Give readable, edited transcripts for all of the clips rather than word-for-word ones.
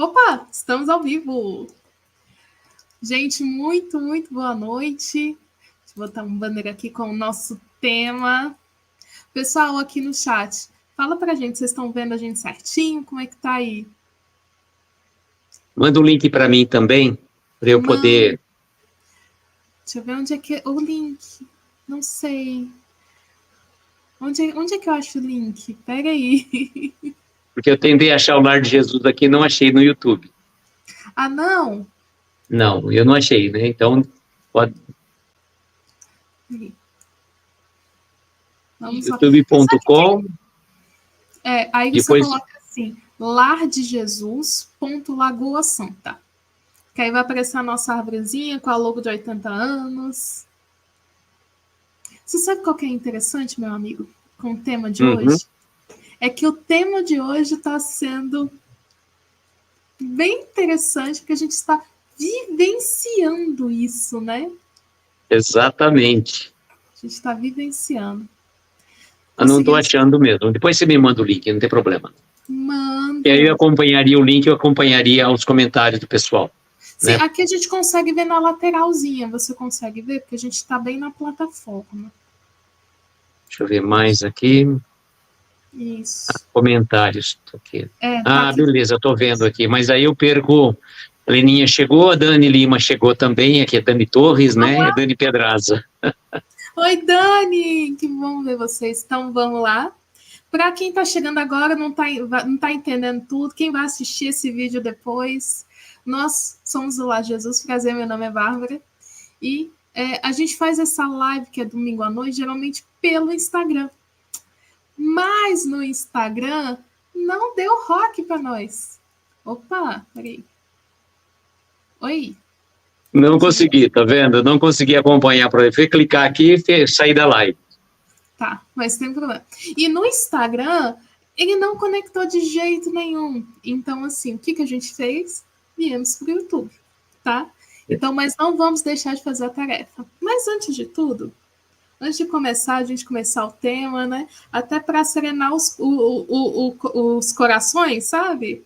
Opa, estamos ao vivo. Gente, muito boa noite. Deixa eu botar um banner aqui com o nosso tema. Pessoal, aqui no chat, fala pra gente, vocês estão vendo a gente certinho? Como é que tá aí? Manda um link para mim também, para eu poder... Deixa eu ver onde é que é o link. Não sei. Onde é que eu acho o link? Pega aí. Porque eu tentei achar o Lar de Jesus aqui e não achei no YouTube. Ah, não? Não, eu não achei, né? Então, pode... youtube.com. Aí você coloca assim, lardejesus.Lagoa Santa. Que aí vai aparecer a nossa árvorezinha com a logo de 80 anos. Você sabe qual que é interessante, meu amigo, com o tema de hoje? É que o tema de hoje está sendo bem interessante, porque a gente está vivenciando isso, né? Exatamente. A gente está vivenciando. Eu não estou achando mesmo. Depois você me manda o link, não tem problema. Manda. E aí eu acompanharia o link, eu acompanharia os comentários do pessoal. Sim, né? Aqui a gente consegue ver na lateralzinha, você consegue ver? Porque a gente está bem na plataforma. Deixa eu ver mais aqui. Isso. Comentários. Aqui. Tá aqui. Beleza, eu estou vendo aqui. Mas aí eu perco... A Leninha chegou, a Dani Lima chegou também, aqui é Dani Torres, né? E a Dani Pedraza. Oi, Dani! Que bom ver vocês. Então, vamos lá. Para quem está chegando agora, não tá entendendo tudo, quem vai assistir esse vídeo depois, nós somos o Lar Jesus, prazer, meu nome é Bárbara, e a gente faz essa live, que é domingo à noite, geralmente pelo Instagram. Mas no Instagram, não deu rock para nós. Opa, peraí. Oi. Não consegui, tá vendo? Não consegui acompanhar. Fui clicar aqui e sair da live. Tá, mas tem problema. E no Instagram, ele não conectou de jeito nenhum. Então, assim, o que a gente fez? Viemos para o YouTube, tá? Então, mas não vamos deixar de fazer a tarefa. Mas antes de tudo, antes de começar, a gente começar o tema, né? Até para serenar os corações, sabe?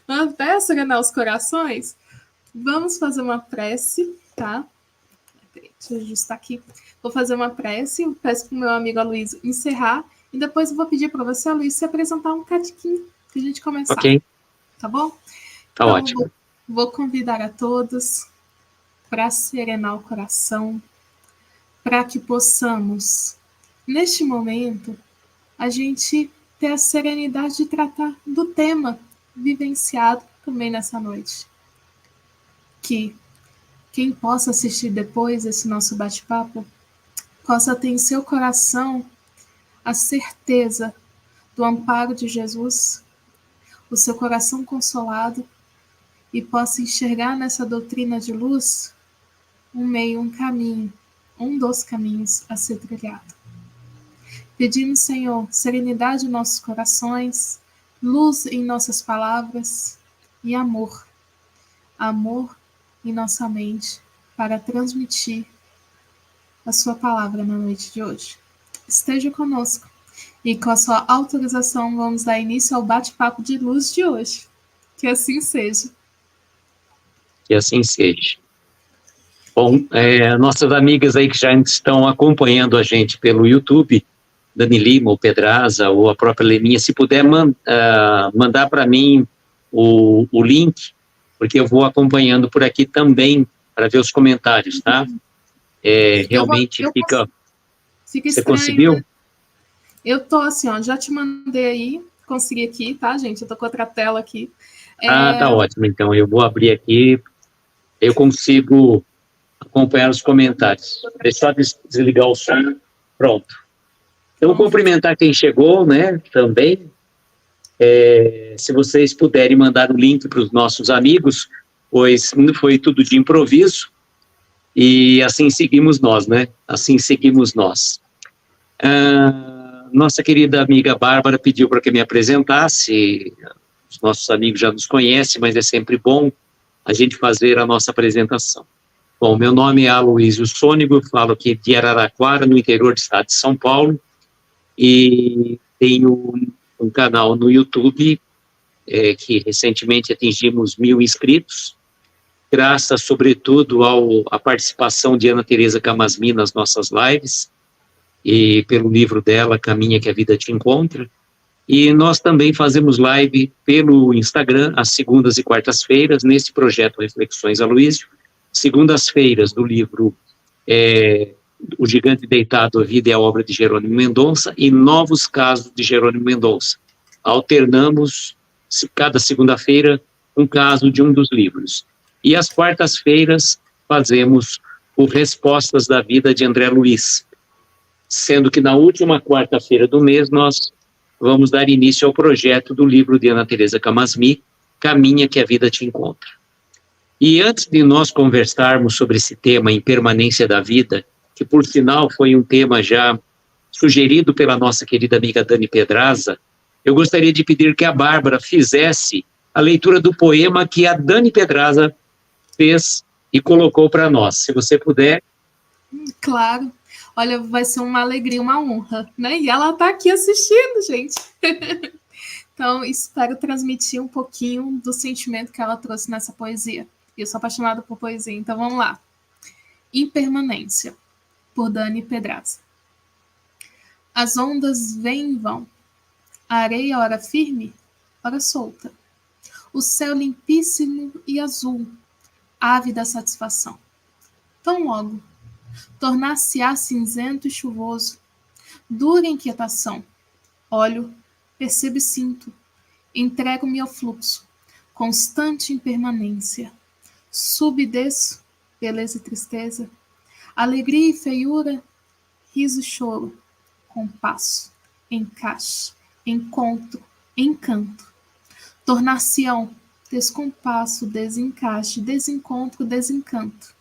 Até serenar os corações, vamos fazer uma prece, tá? Deixa eu ajustar aqui. Vou fazer uma prece, peço para o meu amigo Aloysio encerrar, e depois eu vou pedir para você, Aloysio, se apresentar um catiquinho para a gente começar. Ok. Tá bom? Tá então, ótimo. Vou convidar a todos para serenar o coração, para que possamos, neste momento, a gente ter a serenidade de tratar do tema vivenciado também nessa noite. Que quem possa assistir depois esse nosso bate-papo possa ter em seu coração a certeza do amparo de Jesus, o seu coração consolado, e possa enxergar nessa doutrina de luz um meio, um caminho, um dos caminhos a ser trilhado. Pedimos, Senhor, serenidade em nossos corações, luz em nossas palavras e amor. Amor em nossa mente para transmitir a sua palavra na noite de hoje. Esteja conosco e com a sua autorização vamos dar início ao bate-papo de luz de hoje. Que assim seja. Que assim seja. Bom, nossas amigas aí que já estão acompanhando a gente pelo YouTube, Dani Lima, ou Pedraza, ou a própria Leninha, se puder mandar para mim o link, porque eu vou acompanhando por aqui também para ver os comentários, tá? Realmente fica... Você estranho, conseguiu? né? Eu tô assim, ó, já te mandei aí, consegui aqui, tá, gente? Eu tô com outra tela aqui. Tá ótimo, então eu vou abrir aqui, eu consigo acompanhar os comentários. Deixa eu desligar o som, pronto. Então, cumprimentar quem chegou, né, também. Se vocês puderem mandar o link para os nossos amigos, pois foi tudo de improviso, e assim seguimos nós, né? Assim seguimos nós. Nossa querida amiga Bárbara pediu para que me apresentasse. Os nossos amigos já nos conhecem, mas é sempre bom a gente fazer a nossa apresentação. Bom, meu nome é Aloysio Sônego, eu falo aqui de Araraquara, no interior do estado de São Paulo, e tenho um canal no YouTube que recentemente atingimos 1.000 inscritos, graças, sobretudo, à participação de Ana Teresa Camasmi nas nossas lives, e pelo livro dela, Caminha que a Vida Te Encontra. E nós também fazemos live pelo Instagram, às segundas e quartas-feiras, nesse projeto Reflexões Aloísio. Segundas-feiras, do livro O Gigante Deitado, a Vida e a Obra de Jerônimo Mendonça, e Novos Casos de Jerônimo Mendonça. Alternamos, cada segunda-feira, um caso de um dos livros. E às quartas-feiras fazemos o Respostas da Vida de André Luiz, sendo que na última quarta-feira do mês nós vamos dar início ao projeto do livro de Ana Teresa Camasmi, Caminha que a Vida Te Encontra. E antes de nós conversarmos sobre esse tema, impermanência da vida, que por sinal foi um tema já sugerido pela nossa querida amiga Dani Pedraza, eu gostaria de pedir que a Bárbara fizesse a leitura do poema que a Dani Pedraza fez e colocou para nós. Se você puder. Claro. Olha, vai ser uma alegria, uma honra, né? E ela está aqui assistindo, gente. Então, espero transmitir um pouquinho do sentimento que ela trouxe nessa poesia. Eu sou apaixonada por poesia, então vamos lá. Impermanência, por Dani Pedraza. As ondas vêm e vão. A areia, ora firme, ora solta. O céu limpíssimo e azul, ave da satisfação. Tão logo, tornar-se-á cinzento e chuvoso, dura inquietação. Olho, percebo e sinto, entrego-me ao fluxo, constante impermanência. Subo e desço, beleza e tristeza, alegria e feiura, riso e choro, compasso, encaixe, encontro, encanto. Tornar-se-ão descompasso, desencaixe, desencontro, desencanto.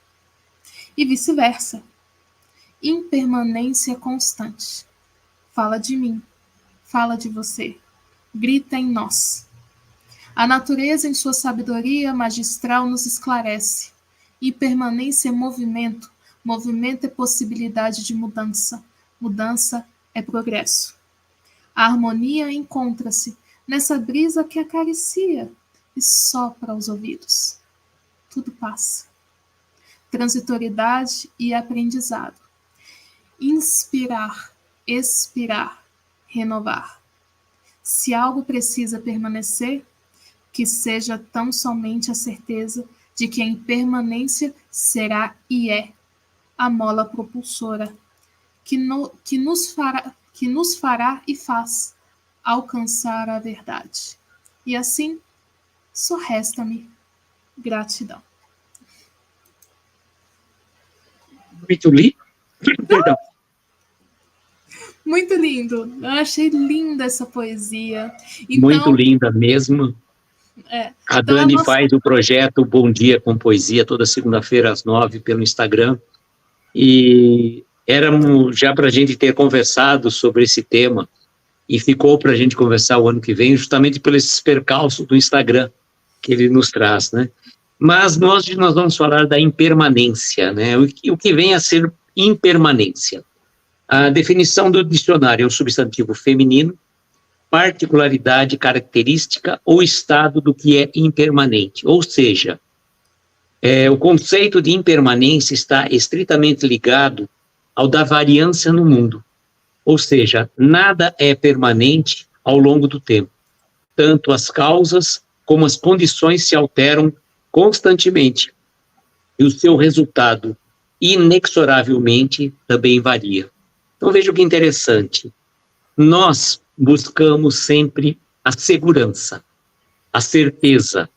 E vice-versa. Impermanência constante. Fala de mim, fala de você, grita em nós. A natureza, em sua sabedoria magistral, nos esclarece. Impermanência é movimento, movimento é possibilidade de mudança, mudança é progresso. A harmonia encontra-se nessa brisa que acaricia e sopra aos ouvidos. Tudo passa. Transitoriedade e aprendizado. Inspirar, expirar, renovar. Se algo precisa permanecer, que seja tão somente a certeza de que a impermanência será e é a mola propulsora que nos fará e faz alcançar a verdade. E assim, só resta-me gratidão. Muito lindo. Perdão. Muito lindo. Eu achei linda essa poesia. Então, muito linda mesmo. A Dani faz o projeto Bom Dia com Poesia toda segunda-feira às 9 pelo Instagram. E era já para a gente ter conversado sobre esse tema, e ficou para a gente conversar o ano que vem, justamente por esses percalços do Instagram que ele nos traz, né? Mas nós vamos falar da impermanência, né? O que vem a ser impermanência. A definição do dicionário é um substantivo feminino, particularidade, característica ou estado do que é impermanente. Ou seja, o conceito de impermanência está estritamente ligado ao da variância no mundo. Ou seja, nada é permanente ao longo do tempo. Tanto as causas como as condições se alteram constantemente. E o seu resultado, inexoravelmente, também varia. Então, veja que interessante. Nós buscamos sempre a segurança, a certeza,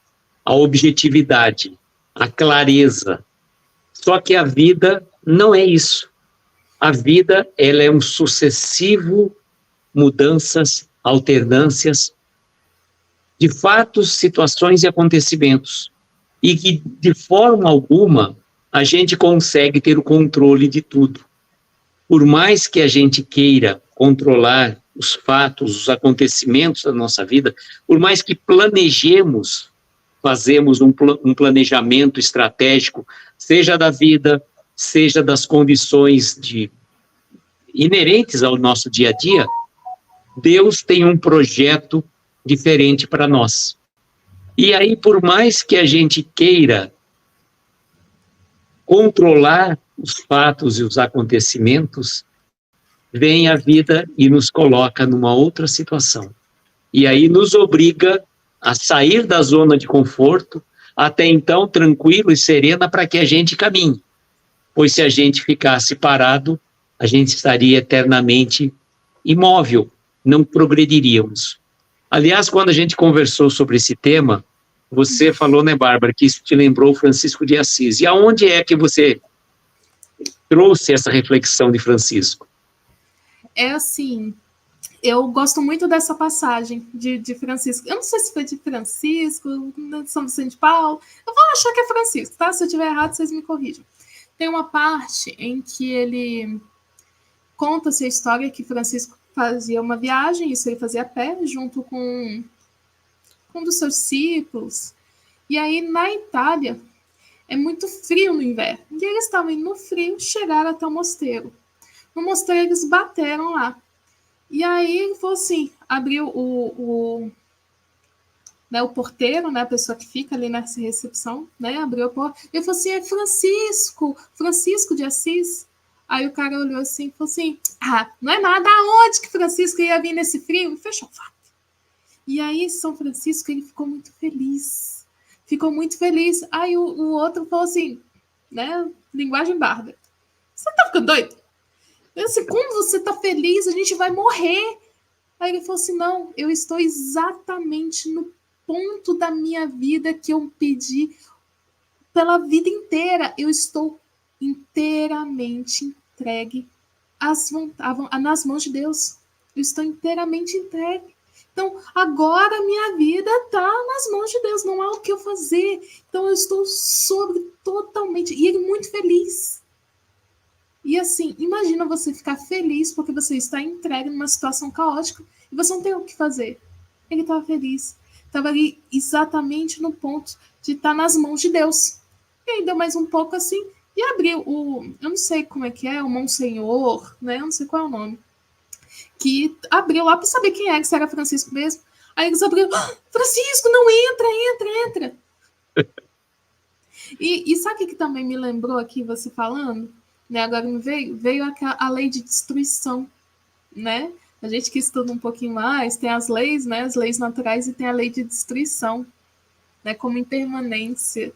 a objetividade, a clareza. Só que a vida não é isso. A vida, ela é um sucessivo mudanças, alternâncias de fatos, situações e acontecimentos. E que, de forma alguma, a gente consegue ter o controle de tudo. Por mais que a gente queira controlar os fatos, os acontecimentos da nossa vida, por mais que planejemos, fazemos um planejamento estratégico, seja da vida, seja das condições inerentes ao nosso dia a dia, Deus tem um projeto diferente para nós. E aí, por mais que a gente queira controlar os fatos e os acontecimentos, vem a vida e nos coloca numa outra situação. E aí nos obriga a sair da zona de conforto, até então tranquilo e serena, para que a gente caminhe. Pois se a gente ficasse parado, a gente estaria eternamente imóvel, não progrediríamos. Aliás, quando a gente conversou sobre esse tema, você falou, né, Bárbara, que isso te lembrou Francisco de Assis. E aonde é que você trouxe essa reflexão de Francisco? É assim, eu gosto muito dessa passagem de Francisco. Eu não sei se foi de Francisco, de São Vicente de Paulo. Eu vou achar que é Francisco, tá? Se eu estiver errado, vocês me corrijam. Tem uma parte em que ele conta-se a história que Francisco fazia uma viagem, isso ele fazia a pé, junto com um dos seus discípulos. E aí, na Itália, é muito frio no inverno. E eles estavam indo no frio, chegaram até o mosteiro. No mosteiro, eles bateram lá. E aí, ele falou assim, abriu o porteiro, né, a pessoa que fica ali nessa recepção, né, abriu a porta. Ele falou assim, é Francisco de Assis. Aí o cara olhou assim e falou assim, não é nada, aonde que Francisco ia vir nesse frio? E fechou o fato. E aí, São Francisco, ele ficou muito feliz. Aí o outro falou assim, né, linguagem bárbara. Você tá ficando doido? Eu disse, como você tá feliz? A gente vai morrer. Aí ele falou assim, não, eu estou exatamente no ponto da minha vida que eu pedi pela vida inteira. Eu estou inteiramente entregue nas mãos de Deus. Eu estou inteiramente entregue. Então, agora a minha vida está nas mãos de Deus, não há o que eu fazer. Então, eu estou totalmente... E ele muito feliz. E assim, imagina você ficar feliz porque você está entregue numa situação caótica e você não tem o que fazer. Ele estava feliz. Estava ali exatamente no ponto de estar nas mãos de Deus. E aí deu mais um pouco assim e abriu eu não sei como é que é, o Monsenhor, né? Eu não sei qual é o nome. Que abriu lá para saber quem era, se era Francisco mesmo. Aí eles abriram, Francisco, não entra. E sabe o que também me lembrou aqui você falando? Né, agora me veio a lei de destruição, né? A gente que estuda um pouquinho mais, tem as leis, né? As leis naturais e tem a lei de destruição, né? Como impermanência.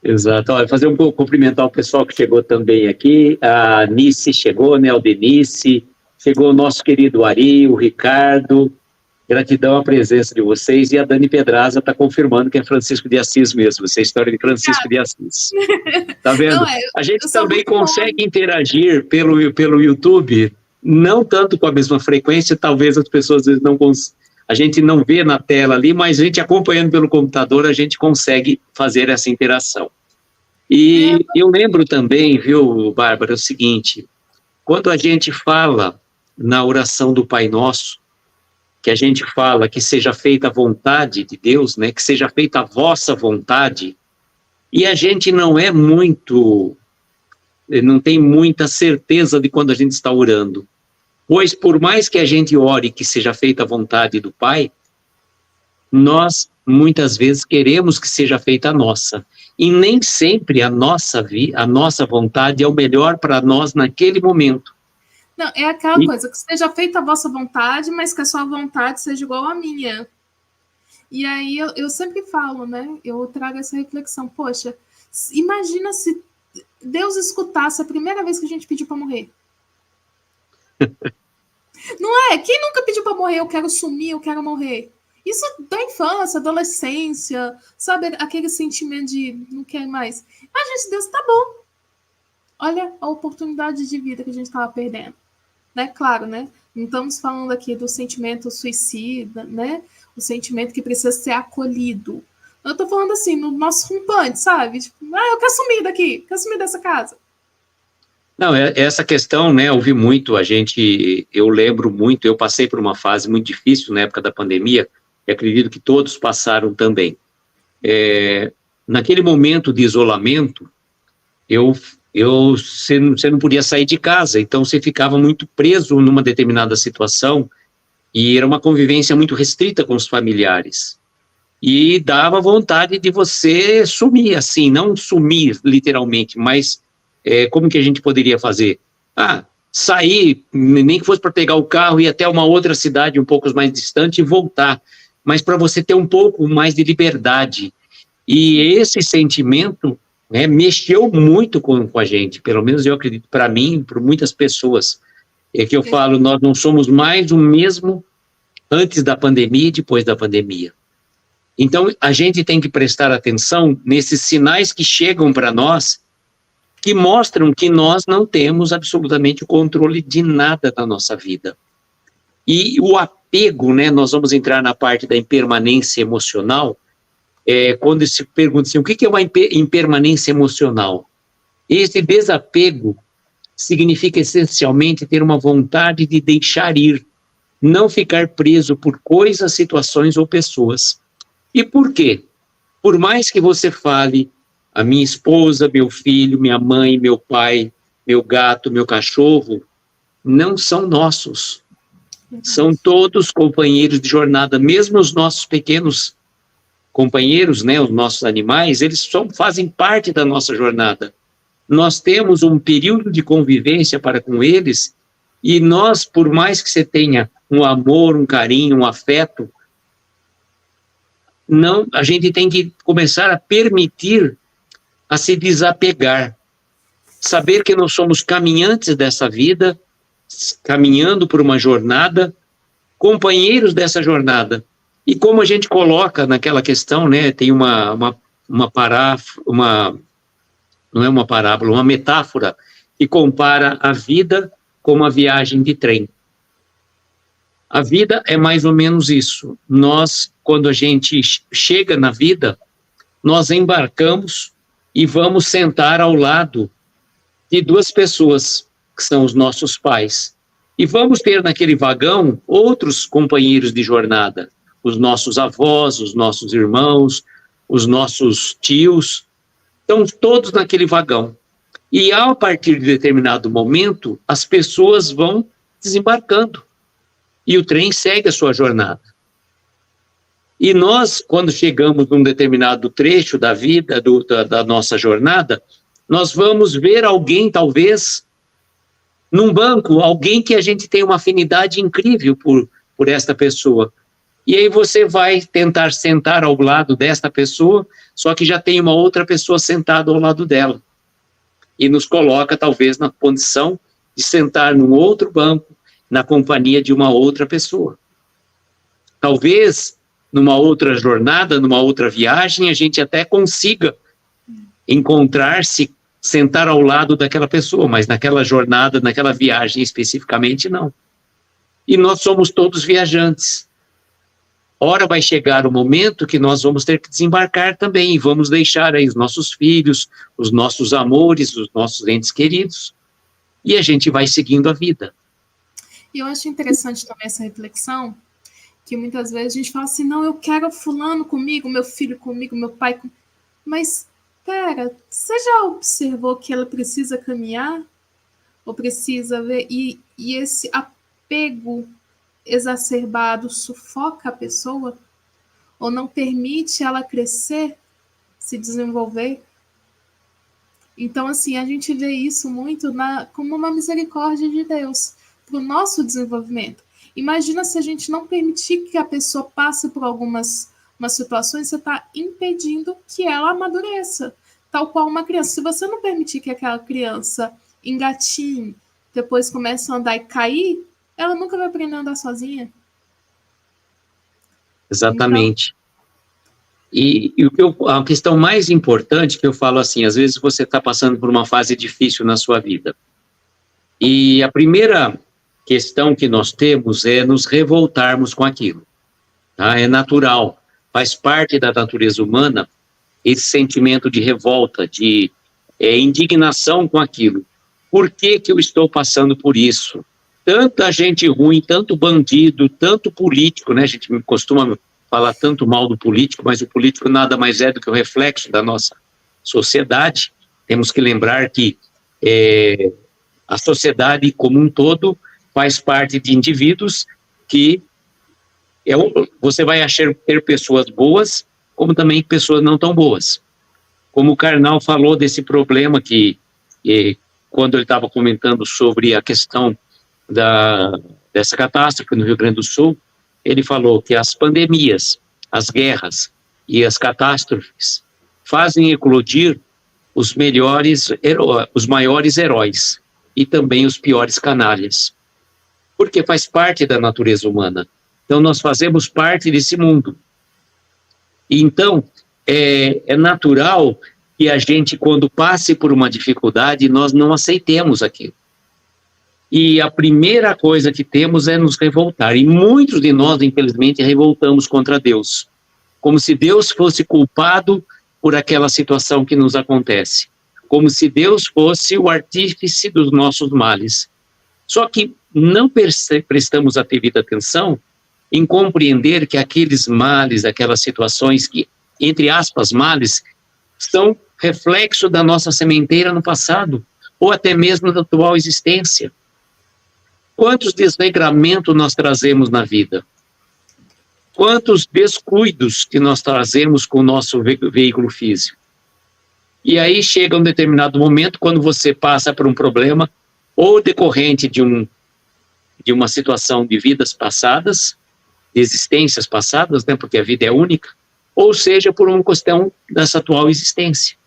Exato. Olha, fazer um pouco, cumprimentar o pessoal que chegou também aqui. A Nice chegou, né? O Denise, chegou o nosso querido Ari, o Ricardo. Gratidão à presença de vocês. E a Dani Pedraza está confirmando que é Francisco de Assis mesmo. Essa é a história de Francisco de Assis. Tá vendo? Não, a gente também consegue interagir pelo YouTube, não tanto com a mesma frequência, talvez as pessoas às vezes a gente não vê na tela ali, mas a gente acompanhando pelo computador, a gente consegue fazer essa interação. E eu lembro também, viu, Bárbara, o seguinte, quando a gente fala na oração do Pai Nosso, que a gente fala que seja feita a vontade de Deus, né, que seja feita a vossa vontade, e a gente não tem muita certeza de quando a gente está orando. Pois por mais que a gente ore que seja feita a vontade do Pai, nós muitas vezes queremos que seja feita a nossa. E nem sempre a nossa vontade é o melhor para nós naquele momento. Não, é aquela coisa, que seja feita a vossa vontade, mas que a sua vontade seja igual à minha. E aí eu sempre falo, né? Eu trago essa reflexão. Poxa, imagina se Deus escutasse a primeira vez que a gente pediu para morrer. Não é? Quem nunca pediu para morrer? Eu quero sumir, eu quero morrer. Isso da infância, adolescência, sabe? Aquele sentimento de não quer mais. Imagina se Deus, tá bom. Olha a oportunidade de vida que a gente estava perdendo. Né? Claro, né? Não estamos falando aqui do sentimento suicida, né? O sentimento que precisa ser acolhido. Eu tô falando assim, no nosso rompante, sabe? Tipo, eu quero sumir daqui, quero sumir dessa casa. Não, essa questão, né, eu vi muito, eu lembro muito, eu passei por uma fase muito difícil na época da pandemia, e acredito que todos passaram também. Naquele momento de isolamento, você não podia sair de casa, então você ficava muito preso numa determinada situação, e era uma convivência muito restrita com os familiares. e dava vontade de você sumir, assim, não sumir literalmente, mas como que a gente poderia fazer? Sair, nem que fosse para pegar o carro e ir até uma outra cidade um pouco mais distante e voltar, mas para você ter um pouco mais de liberdade. E esse sentimento, né, mexeu muito com a gente, pelo menos eu acredito, para mim, para muitas pessoas. É que eu falo, nós não somos mais o mesmo antes da pandemia e depois da pandemia. Então, a gente tem que prestar atenção nesses sinais que chegam para nós, que mostram que nós não temos absolutamente o controle de nada da nossa vida. E o apego, né, nós vamos entrar na parte da impermanência emocional, quando se pergunta assim, o que é uma impermanência emocional? Esse desapego significa essencialmente ter uma vontade de deixar ir, não ficar preso por coisas, situações ou pessoas. E por quê? Por mais que você fale, a minha esposa, meu filho, minha mãe, meu pai, meu gato, meu cachorro, não são nossos. São todos companheiros de jornada, mesmo os nossos pequenos companheiros, né, os nossos animais, eles fazem parte da nossa jornada. Nós temos um período de convivência para com eles, e nós, por mais que você tenha um amor, um carinho, um afeto, não, a gente tem que começar a permitir a se desapegar, saber que nós somos caminhantes dessa vida, caminhando por uma jornada, companheiros dessa jornada. E como a gente coloca naquela questão, né, tem uma metáfora que compara a vida com uma viagem de trem. A vida é mais ou menos isso. Nós, quando a gente chega na vida, nós embarcamos e vamos sentar ao lado de duas pessoas, que são os nossos pais. E vamos ter naquele vagão outros companheiros de jornada, os nossos avós, os nossos irmãos, os nossos tios, estão todos naquele vagão. E a partir de determinado momento, as pessoas vão desembarcando. E o trem segue a sua jornada. E nós, quando chegamos num determinado trecho da vida, da nossa jornada, nós vamos ver alguém, talvez, num banco, alguém que a gente tem uma afinidade incrível por esta pessoa. E aí você vai tentar sentar ao lado desta pessoa, só que já tem uma outra pessoa sentada ao lado dela. E nos coloca, talvez, na condição de sentar num outro banco, na companhia de uma outra pessoa. Talvez, numa outra jornada, numa outra viagem, a gente até consiga encontrar-se, sentar ao lado daquela pessoa, mas naquela jornada, naquela viagem especificamente, não. E nós somos todos viajantes. Ora vai chegar o momento que nós vamos ter que desembarcar também, e vamos deixar aí os nossos filhos, os nossos amores, os nossos entes queridos, e a gente vai seguindo a vida. E eu acho interessante também essa reflexão, que muitas vezes a gente fala assim, não, eu quero fulano comigo, meu filho comigo, meu pai comigo. Mas, pera, você já observou que ela precisa caminhar? Ou precisa ver? E esse apego exacerbado sufoca a pessoa? Ou não permite ela crescer, se desenvolver? Então, assim, a gente vê isso muito como uma misericórdia de Deus para o nosso desenvolvimento. Imagina se a gente não permitir que a pessoa passe por algumas situações, você está impedindo que ela amadureça, tal qual uma criança. Se você não permitir que aquela criança engatinhe, depois comece a andar e cair, ela nunca vai aprender a andar sozinha. Exatamente. Então, e a questão mais importante que eu falo assim, às vezes você está passando por uma fase difícil na sua vida. E a primeira questão que nós temos é nos revoltarmos com aquilo. Tá? É natural, faz parte da natureza humana esse sentimento de revolta, de indignação com aquilo. Por que eu estou passando por isso? Tanta gente ruim, tanto bandido, tanto político, né? A gente costuma falar tanto mal do político, mas o político nada mais é do que o reflexo da nossa sociedade. Temos que lembrar que a sociedade como um todo faz parte de indivíduos que você vai ter pessoas boas como também pessoas não tão boas. Como o Karnal falou desse problema quando ele estava comentando sobre a questão dessa catástrofe no Rio Grande do Sul, ele falou que as pandemias, as guerras e as catástrofes fazem eclodir os maiores heróis e também os piores canalhas, porque faz parte da natureza humana. Então, nós fazemos parte desse mundo. E, então, é natural que a gente, quando passe por uma dificuldade, nós não aceitemos aquilo. E a primeira coisa que temos é nos revoltar. E muitos de nós, infelizmente, revoltamos contra Deus, como se Deus fosse culpado por aquela situação que nos acontece, como se Deus fosse o artífice dos nossos males. Só que não prestamos a devida atenção em compreender que aqueles males, aquelas situações que, entre aspas, males, são reflexo da nossa sementeira no passado, ou até mesmo da atual existência. Quantos desregramentos nós trazemos na vida? Quantos descuidos que nós trazemos com o nosso veículo físico? E aí chega um determinado momento, quando você passa por um problema, ou decorrente de uma situação de vidas passadas, de existências passadas, né, porque a vida é única, ou seja, por uma questão dessa atual existência.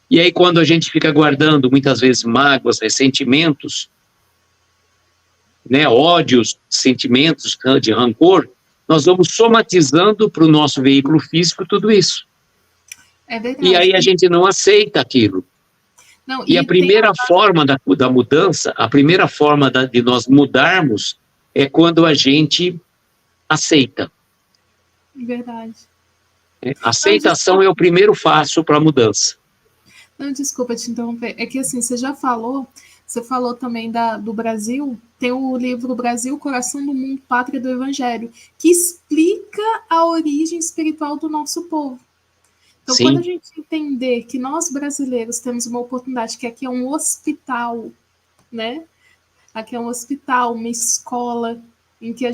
E aí quando a gente fica guardando, muitas vezes, mágoas, ressentimentos, né, ódios, sentimentos de rancor, nós vamos somatizando para o nosso veículo físico tudo isso. É verdade. E aí a gente não aceita aquilo. Não, e a primeira forma da mudança, a primeira forma de nós mudarmos é quando a gente aceita. Verdade. Aceitação é o primeiro passo para a mudança. Não, desculpa te interromper. É que assim, você falou também do Brasil, tem o livro Brasil, Coração do Mundo, Pátria do Evangelho, que explica a origem espiritual do nosso povo. Então, Sim. Quando a gente entender que nós brasileiros temos uma oportunidade, que aqui é um hospital, né? Aqui é um hospital, uma escola, em que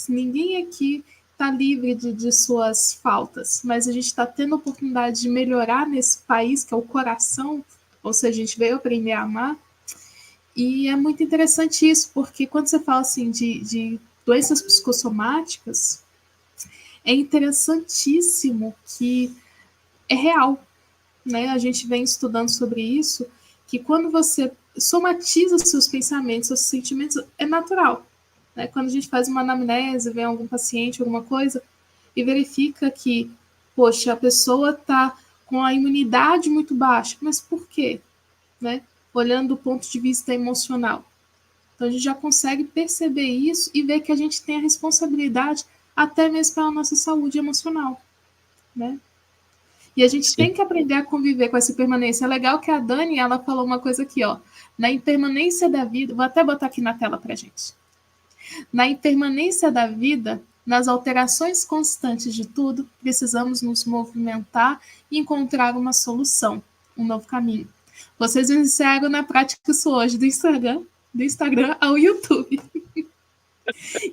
ninguém aqui está livre de suas faltas, mas a gente está tendo a oportunidade de melhorar nesse país, que é o coração, ou seja, a gente veio aprender a amar. E é muito interessante isso, porque quando você fala assim de doenças psicossomáticas, é interessantíssimo que é real, né? A gente vem estudando sobre isso, que quando você somatiza seus pensamentos, seus sentimentos, é natural, né? Quando a gente faz uma anamnese, vê algum paciente, alguma coisa, e verifica que, poxa, a pessoa está com a imunidade muito baixa, mas por quê? Né? Olhando do ponto de vista emocional. Então a gente já consegue perceber isso e ver que a gente tem a responsabilidade até mesmo pela nossa saúde emocional, né? E a gente Sim. tem que aprender a conviver com essa impermanência. É legal que a Dani, ela falou uma coisa aqui, ó. Na impermanência da vida, vou até botar aqui na tela pra gente. Na impermanência da vida, nas alterações constantes de tudo, precisamos nos movimentar e encontrar uma solução, um novo caminho. Vocês iniciaram na prática isso hoje, do Instagram ao YouTube.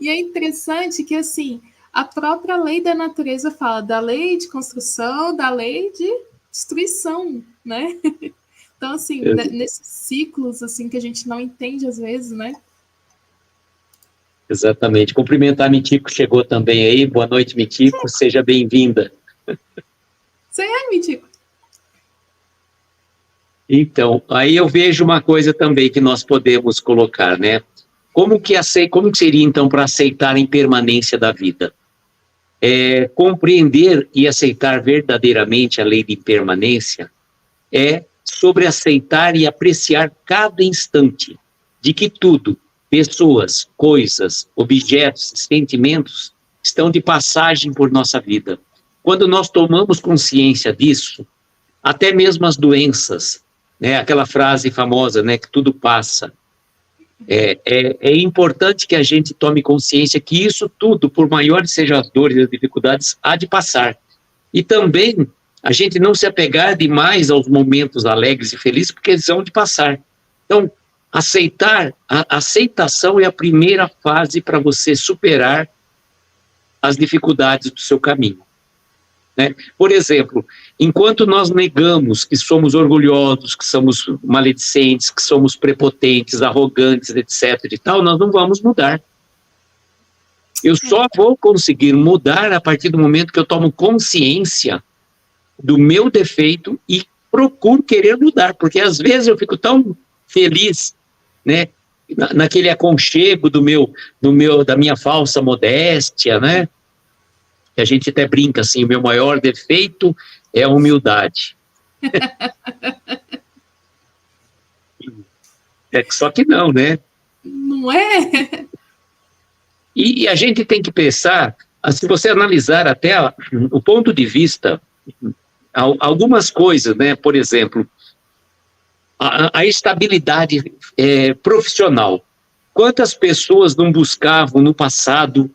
E é interessante que, assim, a própria lei da natureza fala da lei de construção, da lei de destruição, né? Então, assim, nesses ciclos, assim, que a gente não entende às vezes, né? Exatamente. Cumprimentar a Mitico, chegou também aí. Boa noite, Mitico. Seja bem-vinda. Você é, Mitico? Então, aí eu vejo uma coisa também que nós podemos colocar, né? Como que seria, então, para aceitar a impermanência da vida? Compreender e aceitar verdadeiramente a lei de impermanência é sobre aceitar e apreciar cada instante de que tudo, pessoas, coisas, objetos, sentimentos, estão de passagem por nossa vida. Quando nós tomamos consciência disso, até mesmo as doenças, né, aquela frase famosa, né, que tudo passa, é importante que a gente tome consciência que isso tudo, por maiores sejam as dores e as dificuldades, há de passar. E também a gente não se apegar demais aos momentos alegres e felizes, porque eles vão de passar. Então, a aceitação é a primeira fase para você superar as dificuldades do seu caminho. né? Por exemplo, enquanto nós negamos que somos orgulhosos, que somos maledicentes, que somos prepotentes, arrogantes, etc. e tal, nós não vamos mudar. Eu só vou conseguir mudar a partir do momento que eu tomo consciência do meu defeito e procuro querer mudar, porque às vezes eu fico tão feliz, né, naquele aconchego da minha falsa modéstia, né? A gente até brinca assim, o meu maior defeito é a humildade. Só que não, né? Não é? E a gente tem que pensar, se você analisar até o ponto de vista, algumas coisas, né? Por exemplo, a estabilidade profissional. Quantas pessoas não buscavam no passado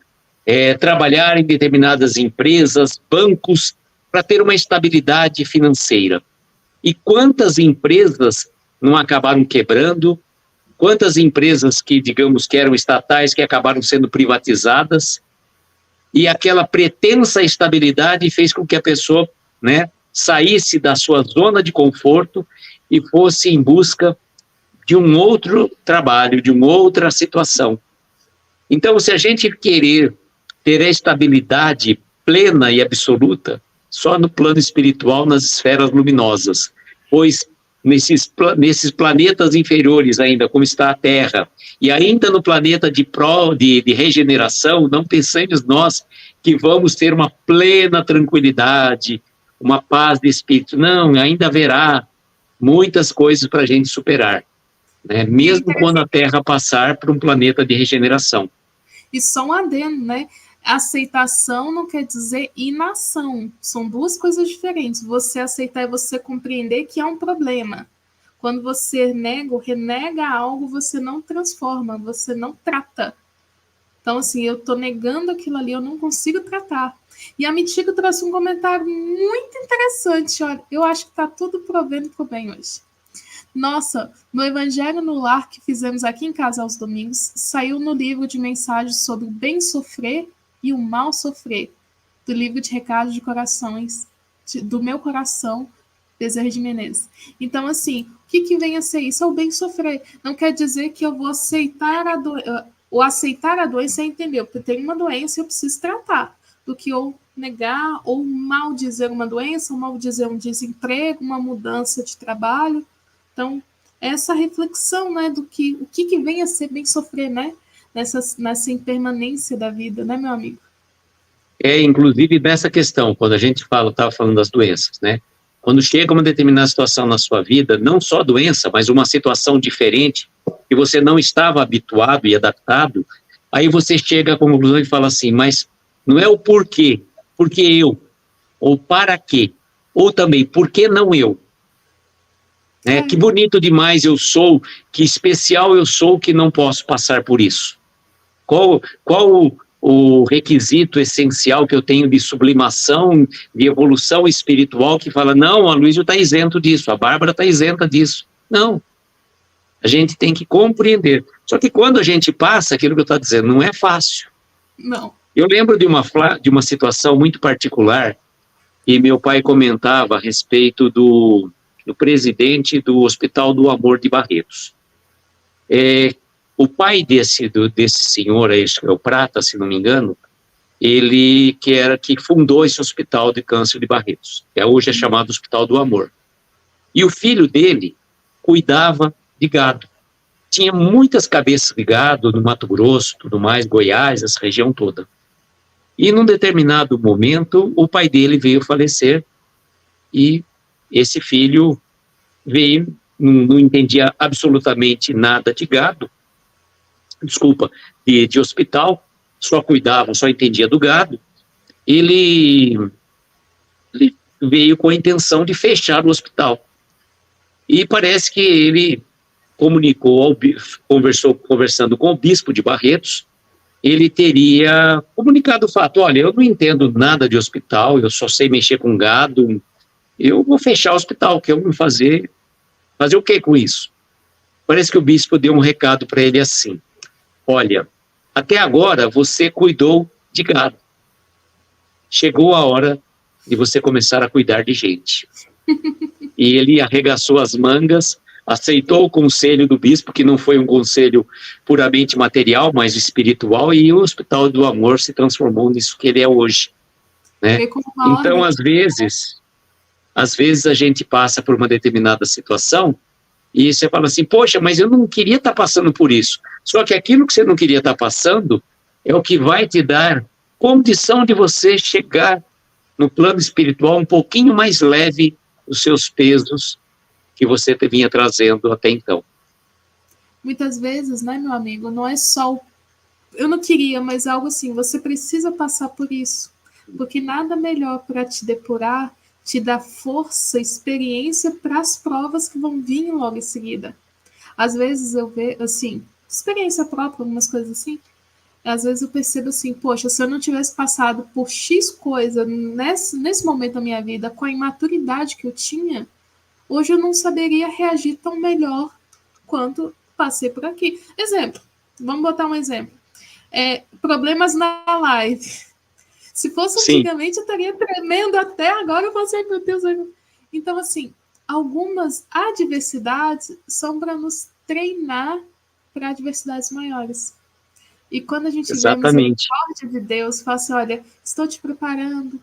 trabalhar em determinadas empresas, bancos, para ter uma estabilidade financeira? E quantas empresas não acabaram quebrando? Quantas empresas que, digamos, que eram estatais, que acabaram sendo privatizadas? E aquela pretensa estabilidade fez com que a pessoa, né, saísse da sua zona de conforto e fosse em busca de um outro trabalho, de uma outra situação. Então, se a gente querer ter a estabilidade plena e absoluta, só no plano espiritual, nas esferas luminosas, pois nesses planetas inferiores ainda, como está a Terra, e ainda no planeta de regeneração, não pensemos nós que vamos ter uma plena tranquilidade, uma paz de espírito. Não, ainda haverá muitas coisas para a gente superar, né? Mesmo quando a Terra passar para um planeta de regeneração. E só um adendo, né? Aceitação não quer dizer inação. São duas coisas diferentes. Você aceitar é você compreender que é um problema. Quando você nega ou renega algo, você não transforma, você não trata. Então, assim, eu estou negando aquilo ali, eu não consigo tratar. E a Mitico trouxe um comentário muito interessante. Olha, eu acho que está tudo provendo para o bem hoje. Nossa, no Evangelho no Lar que fizemos aqui em casa aos domingos, saiu no livro de mensagens sobre o bem sofrer e o mal sofrer, do livro de recados de corações, do meu coração, Bezerra de Menezes. Então, assim, o que vem a ser isso? É o bem sofrer. Não quer dizer que eu vou aceitar a doença. O aceitar a doença é entender, porque tem uma doença e eu preciso tratar, do que eu negar ou maldizer uma doença, ou maldizer um desemprego, uma mudança de trabalho. Então, essa reflexão, né, do que o que vem a ser bem sofrer, né, nessa impermanência da vida, né, meu amigo? Inclusive nessa questão, quando a gente estava falando das doenças, né, quando chega uma determinada situação na sua vida, não só doença, mas uma situação diferente, que você não estava habituado e adaptado, aí você chega à conclusão e fala assim, mas não é o porquê, porque eu, ou para quê, ou também, por que não eu? Que bonito demais eu sou, que especial eu sou que não posso passar por isso. Qual o requisito essencial que eu tenho de sublimação, de evolução espiritual que fala, não, a Luísa está isento disso, a Bárbara está isenta disso. Não. A gente tem que compreender. Só que quando a gente passa, aquilo que eu estou dizendo, não é fácil. Não. Eu lembro de uma situação muito particular, e meu pai comentava a respeito do presidente do Hospital do Amor de Barretos. O pai desse senhor, aí, é o Prata, se não me engano, ele que fundou esse Hospital de Câncer de Barretos, que hoje é chamado Hospital do Amor. E o filho dele cuidava de gado. Tinha muitas cabeças de gado no Mato Grosso, tudo mais, Goiás, essa região toda. E num determinado momento, o pai dele veio falecer e esse filho veio, não entendia absolutamente nada de gado, de hospital, só cuidava, só entendia do gado. Ele veio com a intenção de fechar o hospital. E parece que ele comunicou, conversando com o bispo de Barretos, ele teria comunicado o fato, olha, eu não entendo nada de hospital, eu só sei mexer com gado, eu vou fechar o hospital, que eu vou fazer o que com isso? Parece que o bispo deu um recado para ele assim, olha, até agora você cuidou de gado, chegou a hora de você começar a cuidar de gente. E ele arregaçou as mangas, aceitou o conselho do bispo, que não foi um conselho puramente material, mas espiritual, e o Hospital do Amor se transformou nisso que ele é hoje, né? Então, às vezes a gente passa por uma determinada situação e você fala assim, poxa, mas eu não queria estar passando por isso. Só que aquilo que você não queria estar passando é o que vai te dar condição de você chegar no plano espiritual um pouquinho mais leve os seus pesos que você vinha trazendo até então. Muitas vezes, né, meu amigo, não é só eu não queria, mas algo assim, você precisa passar por isso, porque nada melhor para te depurar, te dar força, experiência para as provas que vão vir logo em seguida. Às vezes eu vejo, assim, experiência própria, algumas coisas assim, às vezes eu percebo assim, poxa, se eu não tivesse passado por X coisa nesse momento da minha vida, com a imaturidade que eu tinha, hoje eu não saberia reagir tão melhor quanto passei por aqui. Exemplo, vamos botar um exemplo. Problemas na live. Se fosse antigamente, eu estaria tremendo até agora, eu passei, meu Deus. Então, assim, algumas adversidades são para nos treinar para adversidades maiores. E quando a gente vê a misericórdia de Deus, fala assim, olha, estou te preparando.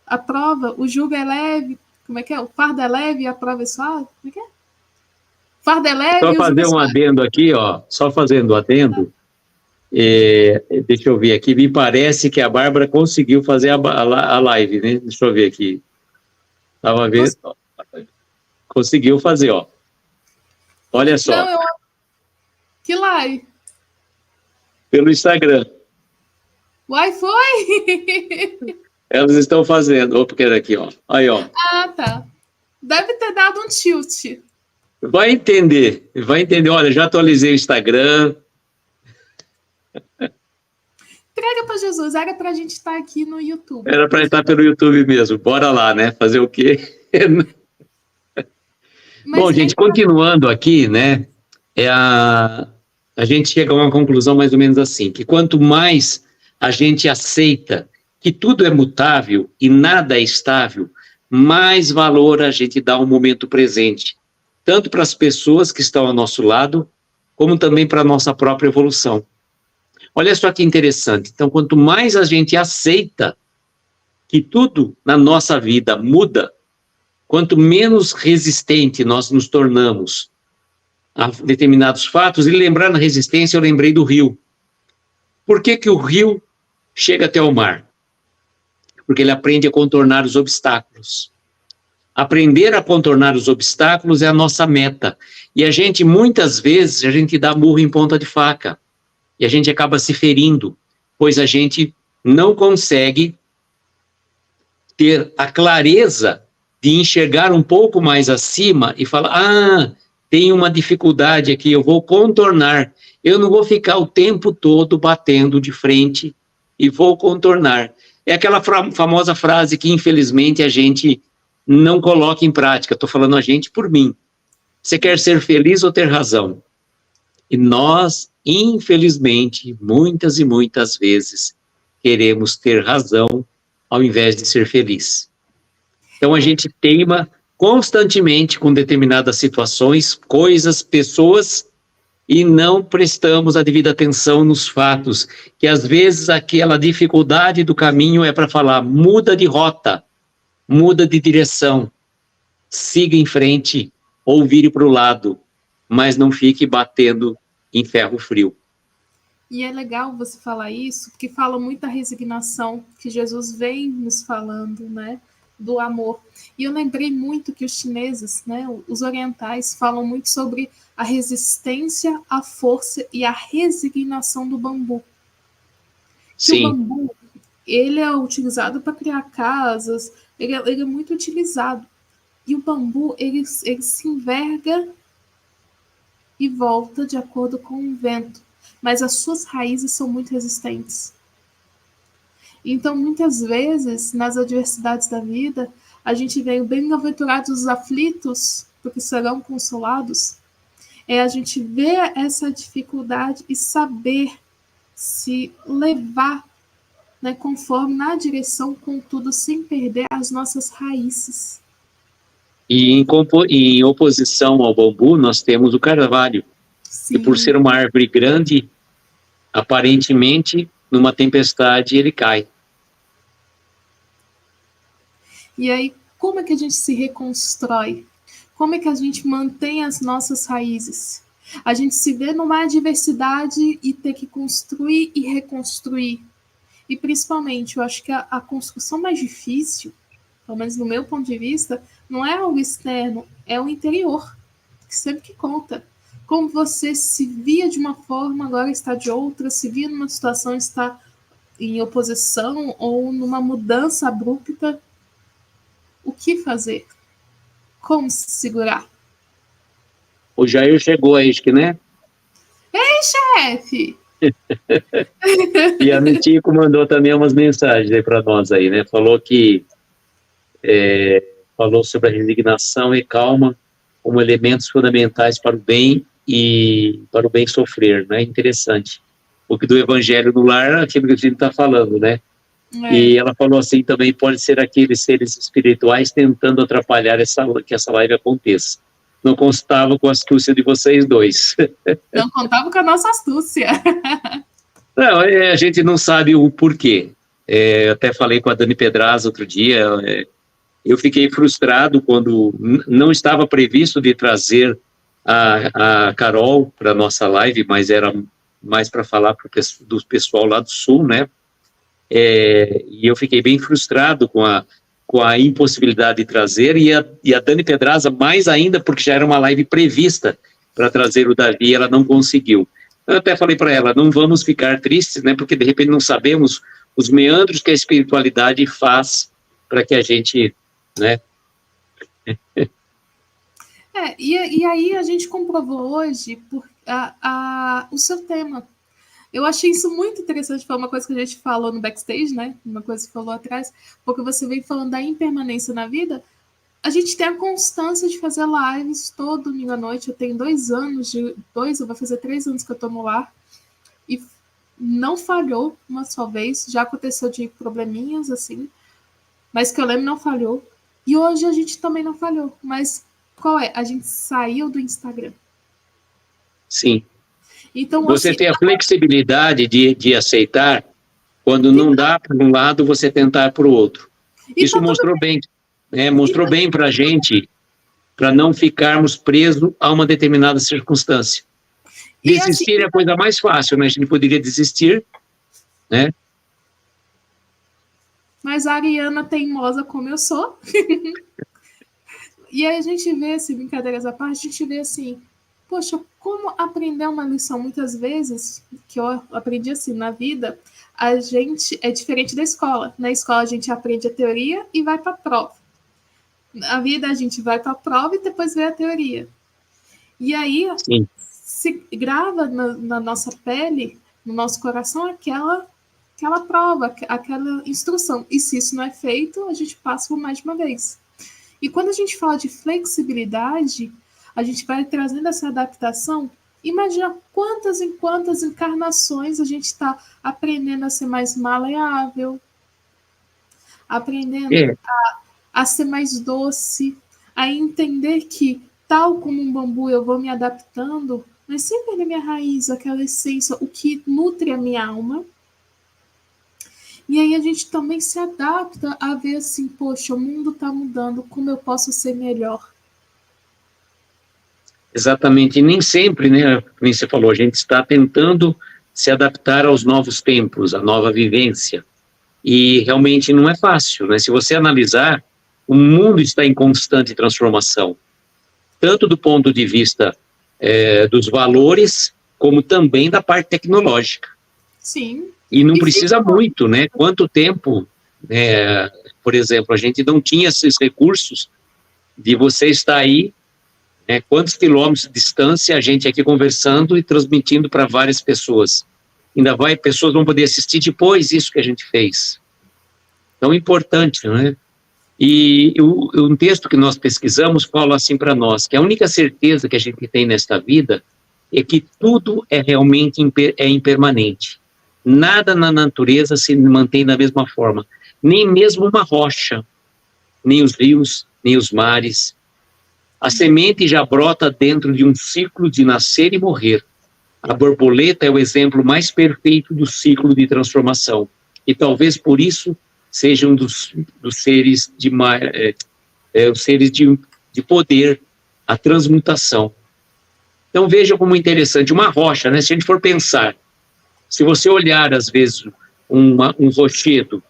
A prova, o jugo é leve. Como é que é? O fardo é leve e a prova é suave? Como é que é? Fardo é leve Só e o jugo é fazer um suave. adendo aqui, ó. Só fazendo adendo. Deixa eu ver aqui. Me parece que a Bárbara conseguiu fazer a live, né? Deixa eu ver aqui. Estava vendo. Conseguiu fazer, ó. Olha só. Não, que live? Pelo Instagram. Uai, foi? Elas estão fazendo. Opa, que era aqui, ó. Aí, ó. Ah, tá. Deve ter dado um tilt. Vai entender. Olha, já atualizei o Instagram. Entrega para Jesus. Era para a gente estar aqui no YouTube. Era para estar pelo YouTube mesmo. Bora lá, né? Fazer o quê? Bom, gente, continuando aqui, né? A gente chega a uma conclusão mais ou menos assim, que quanto mais a gente aceita que tudo é mutável e nada é estável, mais valor a gente dá ao momento presente, tanto para as pessoas que estão ao nosso lado, como também para a nossa própria evolução. Olha só que interessante. Então, quanto mais a gente aceita que tudo na nossa vida muda, quanto menos resistente nós nos tornamos a determinados fatos, e lembrar na resistência, eu lembrei do rio. Por que o rio chega até o mar? Porque ele aprende a contornar os obstáculos. Aprender a contornar os obstáculos é a nossa meta. E a gente, muitas vezes, a gente dá murro em ponta de faca. E a gente acaba se ferindo, pois a gente não consegue ter a clareza de enxergar um pouco mais acima e falar, tem uma dificuldade aqui, eu vou contornar. Eu não vou ficar o tempo todo batendo de frente e vou contornar. É aquela famosa frase que, infelizmente, a gente não coloca em prática. Estou falando a gente por mim. Você quer ser feliz ou ter razão? E nós, infelizmente, muitas e muitas vezes, queremos ter razão ao invés de ser feliz. Então, a gente teima constantemente com determinadas situações, coisas, pessoas, e não prestamos a devida atenção nos fatos, que às vezes aquela dificuldade do caminho é para falar, muda de rota, muda de direção, siga em frente ou vire para o lado, mas não fique batendo em ferro frio. E é legal você falar isso, porque fala muito da resignação que Jesus vem nos falando, né? Do amor. E eu lembrei muito que os chineses, né, os orientais, falam muito sobre a resistência, a força e a resignação do bambu. Sim. Que o bambu, ele é utilizado para criar casas, ele é muito utilizado. E o bambu, ele se enverga e volta de acordo com o vento. Mas as suas raízes são muito resistentes. Então, muitas vezes, nas adversidades da vida, a gente vê bem-aventurados os aflitos, porque serão consolados. A gente ver essa dificuldade e saber se levar né, conforme na direção, contudo, sem perder as nossas raízes. E em oposição ao bambu, nós temos o carvalho, Sim. que por ser uma árvore grande, aparentemente, numa tempestade, ele cai. E aí, como é que a gente se reconstrói? Como é que a gente mantém as nossas raízes? A gente se vê numa adversidade e ter que construir e reconstruir. E principalmente, eu acho que a construção mais difícil, pelo menos no meu ponto de vista, não é algo externo, é o interior, que sempre que conta. Como você se via de uma forma, agora está de outra, se via numa situação, está em oposição ou numa mudança abrupta. O que fazer? Como se segurar? O Jair chegou aí, acho que, né? Ei, chefe! E a Mitico mandou também umas mensagens aí para nós aí, né? Falou que falou sobre a resignação e calma como elementos fundamentais para o bem e para o bem sofrer, né? Interessante. O que do Evangelho no lar, aquilo que a gente está falando, né? E ela falou assim também, pode ser aqueles seres espirituais tentando atrapalhar que essa live aconteça. Não constava com a astúcia de vocês dois. Não contava com a nossa astúcia. Não, a gente não sabe o porquê. Eu até falei com a Dani Pedraz outro dia, eu fiquei frustrado quando não estava previsto de trazer a Carol para a nossa live, mas era mais para falar do pessoal lá do Sul, né? E eu fiquei bem frustrado com a impossibilidade de trazer, e a Dani Pedraza mais ainda, porque já era uma live prevista para trazer o Davi, ela não conseguiu. Eu até falei para ela, não vamos ficar tristes, né, porque de repente não sabemos os meandros que a espiritualidade faz para que a gente, né? E aí a gente comprovou hoje o seu tema. Eu achei isso muito interessante, foi uma coisa que a gente falou no backstage, né? Uma coisa que falou atrás, porque você vem falando da impermanência na vida. A gente tem a constância de fazer lives todo domingo à noite. Eu tenho 2 anos, eu vou fazer 3 anos que eu tô no lar. E não falhou uma só vez. Já aconteceu de probleminhas, assim. Mas que eu lembro, não falhou. E hoje a gente também não falhou. Mas qual é? A gente saiu do Instagram. Sim. Então, você tem a flexibilidade de aceitar, quando não dá para um lado, você tentar para o outro. Isso mostrou bem, né? Mostrou bem para a gente, para não ficarmos presos a uma determinada circunstância. Desistir é a coisa mais fácil, né? A gente poderia desistir, né? Mas a Ariana teimosa como eu sou. E aí a gente vê, assim, brincadeiras à parte, a gente vê assim, poxa, como aprender uma lição muitas vezes, que eu aprendi assim na vida, a gente é diferente da escola. Na escola a gente aprende a teoria e vai para a prova. Na vida a gente vai para a prova e depois vê a teoria. E aí Sim. Se grava na nossa pele, no nosso coração, aquela prova, aquela instrução. E se isso não é feito, a gente passa por mais de uma vez. E quando a gente fala de flexibilidade, a gente vai trazendo essa adaptação. Imagina quantas encarnações a gente está aprendendo a ser mais maleável, aprendendo a ser mais doce, a entender que, tal como um bambu, eu vou me adaptando, mas sem perder minha raiz, aquela essência, o que nutre a minha alma. E aí a gente também se adapta a ver assim, poxa, o mundo está mudando, como eu posso ser melhor? Exatamente, e nem sempre, né, como você falou, a gente está tentando se adaptar aos novos tempos, à nova vivência, e realmente não é fácil, né? Se você analisar, o mundo está em constante transformação, tanto do ponto de vista dos valores, como também da parte tecnológica. Sim. E não precisa muito, né? Quanto tempo, por exemplo, a gente não tinha esses recursos de você estar aí, né, quantos quilômetros de distância, a gente aqui conversando e transmitindo para várias pessoas. Pessoas vão poder assistir depois isso que a gente fez. Então, importante, né? E um texto que nós pesquisamos fala assim para nós, que a única certeza que a gente tem nesta vida é que tudo é realmente impermanente. Nada na natureza se mantém da mesma forma. Nem mesmo uma rocha, nem os rios, nem os mares. A semente já brota dentro de um ciclo de nascer e morrer. A borboleta é o exemplo mais perfeito do ciclo de transformação. E talvez por isso seja um dos seres os seres de poder, a transmutação. Então veja como é interessante, uma rocha, né? Se a gente for pensar, se você olhar às vezes um rochedo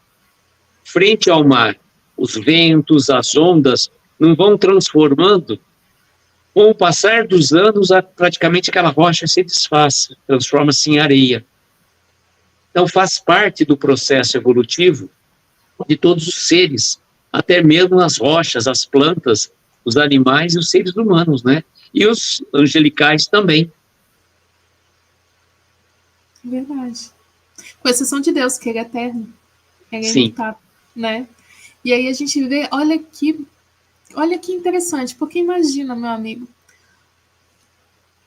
frente ao mar, os ventos, as ondas não vão transformando. Com o passar dos anos, praticamente aquela rocha se desfaz, transforma-se em areia. Então faz parte do processo evolutivo de todos os seres, até mesmo as rochas, as plantas, os animais e os seres humanos, né? E os angelicais também. Verdade. Com exceção de Deus, que ele é eterno. Ele é Sim. imutável, né? E aí a gente vê, olha que interessante, porque imagina, meu amigo,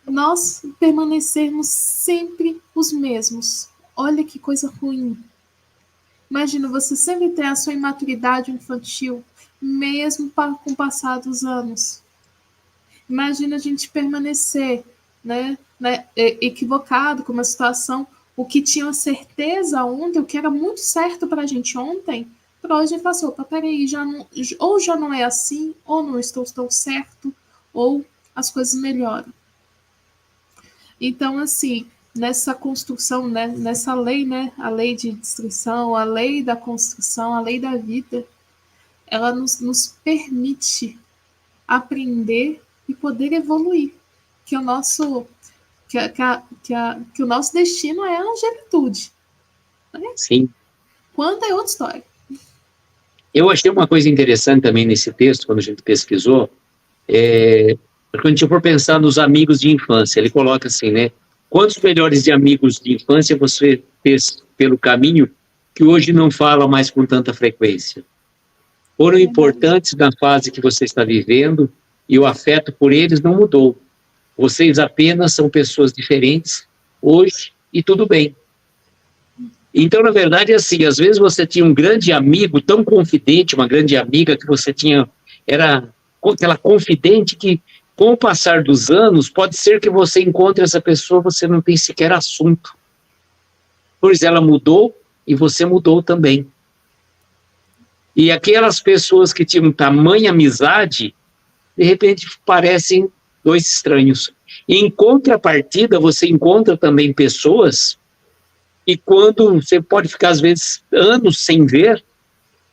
nós permanecermos sempre os mesmos. Olha que coisa ruim. Imagina você sempre ter a sua imaturidade infantil, mesmo com o passar dos anos. Imagina a gente permanecer, né, equivocado com uma situação, o que tinha certeza ontem, o que era muito certo para a gente ontem, para hoje a gente fala assim, opa, peraí, ou já não é assim, ou não estou tão certo, ou as coisas melhoram. Então, assim, nessa construção, né, nessa lei, né, a lei de destruição, a lei da construção, a lei da vida, ela nos permite aprender e poder evoluir. Que o nosso, que o nosso destino é a angelitude. Né? Sim. Quanto é outra história. Eu achei uma coisa interessante também nesse texto, quando a gente pesquisou, quando a gente for pensar nos amigos de infância, ele coloca assim, né? Quantos melhores de amigos de infância você fez pelo caminho que hoje não fala mais com tanta frequência? Foram importantes na fase que você está vivendo e o afeto por eles não mudou. Vocês apenas são pessoas diferentes hoje e tudo bem. Então, na verdade, é assim, às vezes você tinha um grande amigo, tão confidente, uma grande amiga que você tinha, era aquela confidente que, com o passar dos anos, pode ser que você encontre essa pessoa, você não tem sequer assunto. Pois ela mudou e você mudou também. E aquelas pessoas que tinham tamanha amizade, de repente parecem dois estranhos. E em contrapartida, você encontra também pessoas e quando você pode ficar, às vezes, anos sem ver,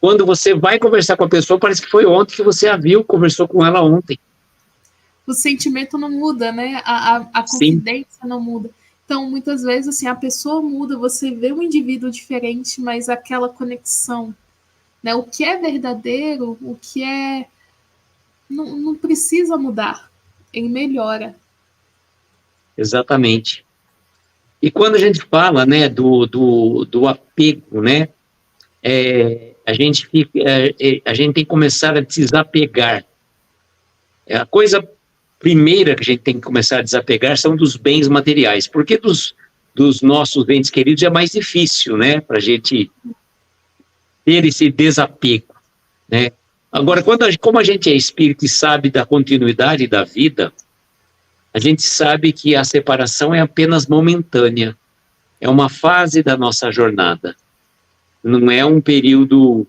quando você vai conversar com a pessoa, parece que foi ontem que você a viu, conversou com ela ontem. O sentimento não muda, né? A confidência não muda. Então, muitas vezes, assim, a pessoa muda, você vê um indivíduo diferente, mas aquela conexão, né? O que é verdadeiro, o que é... Não precisa mudar, ele melhora. Exatamente. E quando a gente fala, né, do apego, né, a gente tem que começar a desapegar. A coisa primeira que a gente tem que começar a desapegar são dos bens materiais, porque dos nossos entes queridos é mais difícil, né, para a gente ter esse desapego, né. Agora, como a gente é espírito e sabe da continuidade da vida, a gente sabe que a separação é apenas momentânea, é uma fase da nossa jornada, não é um período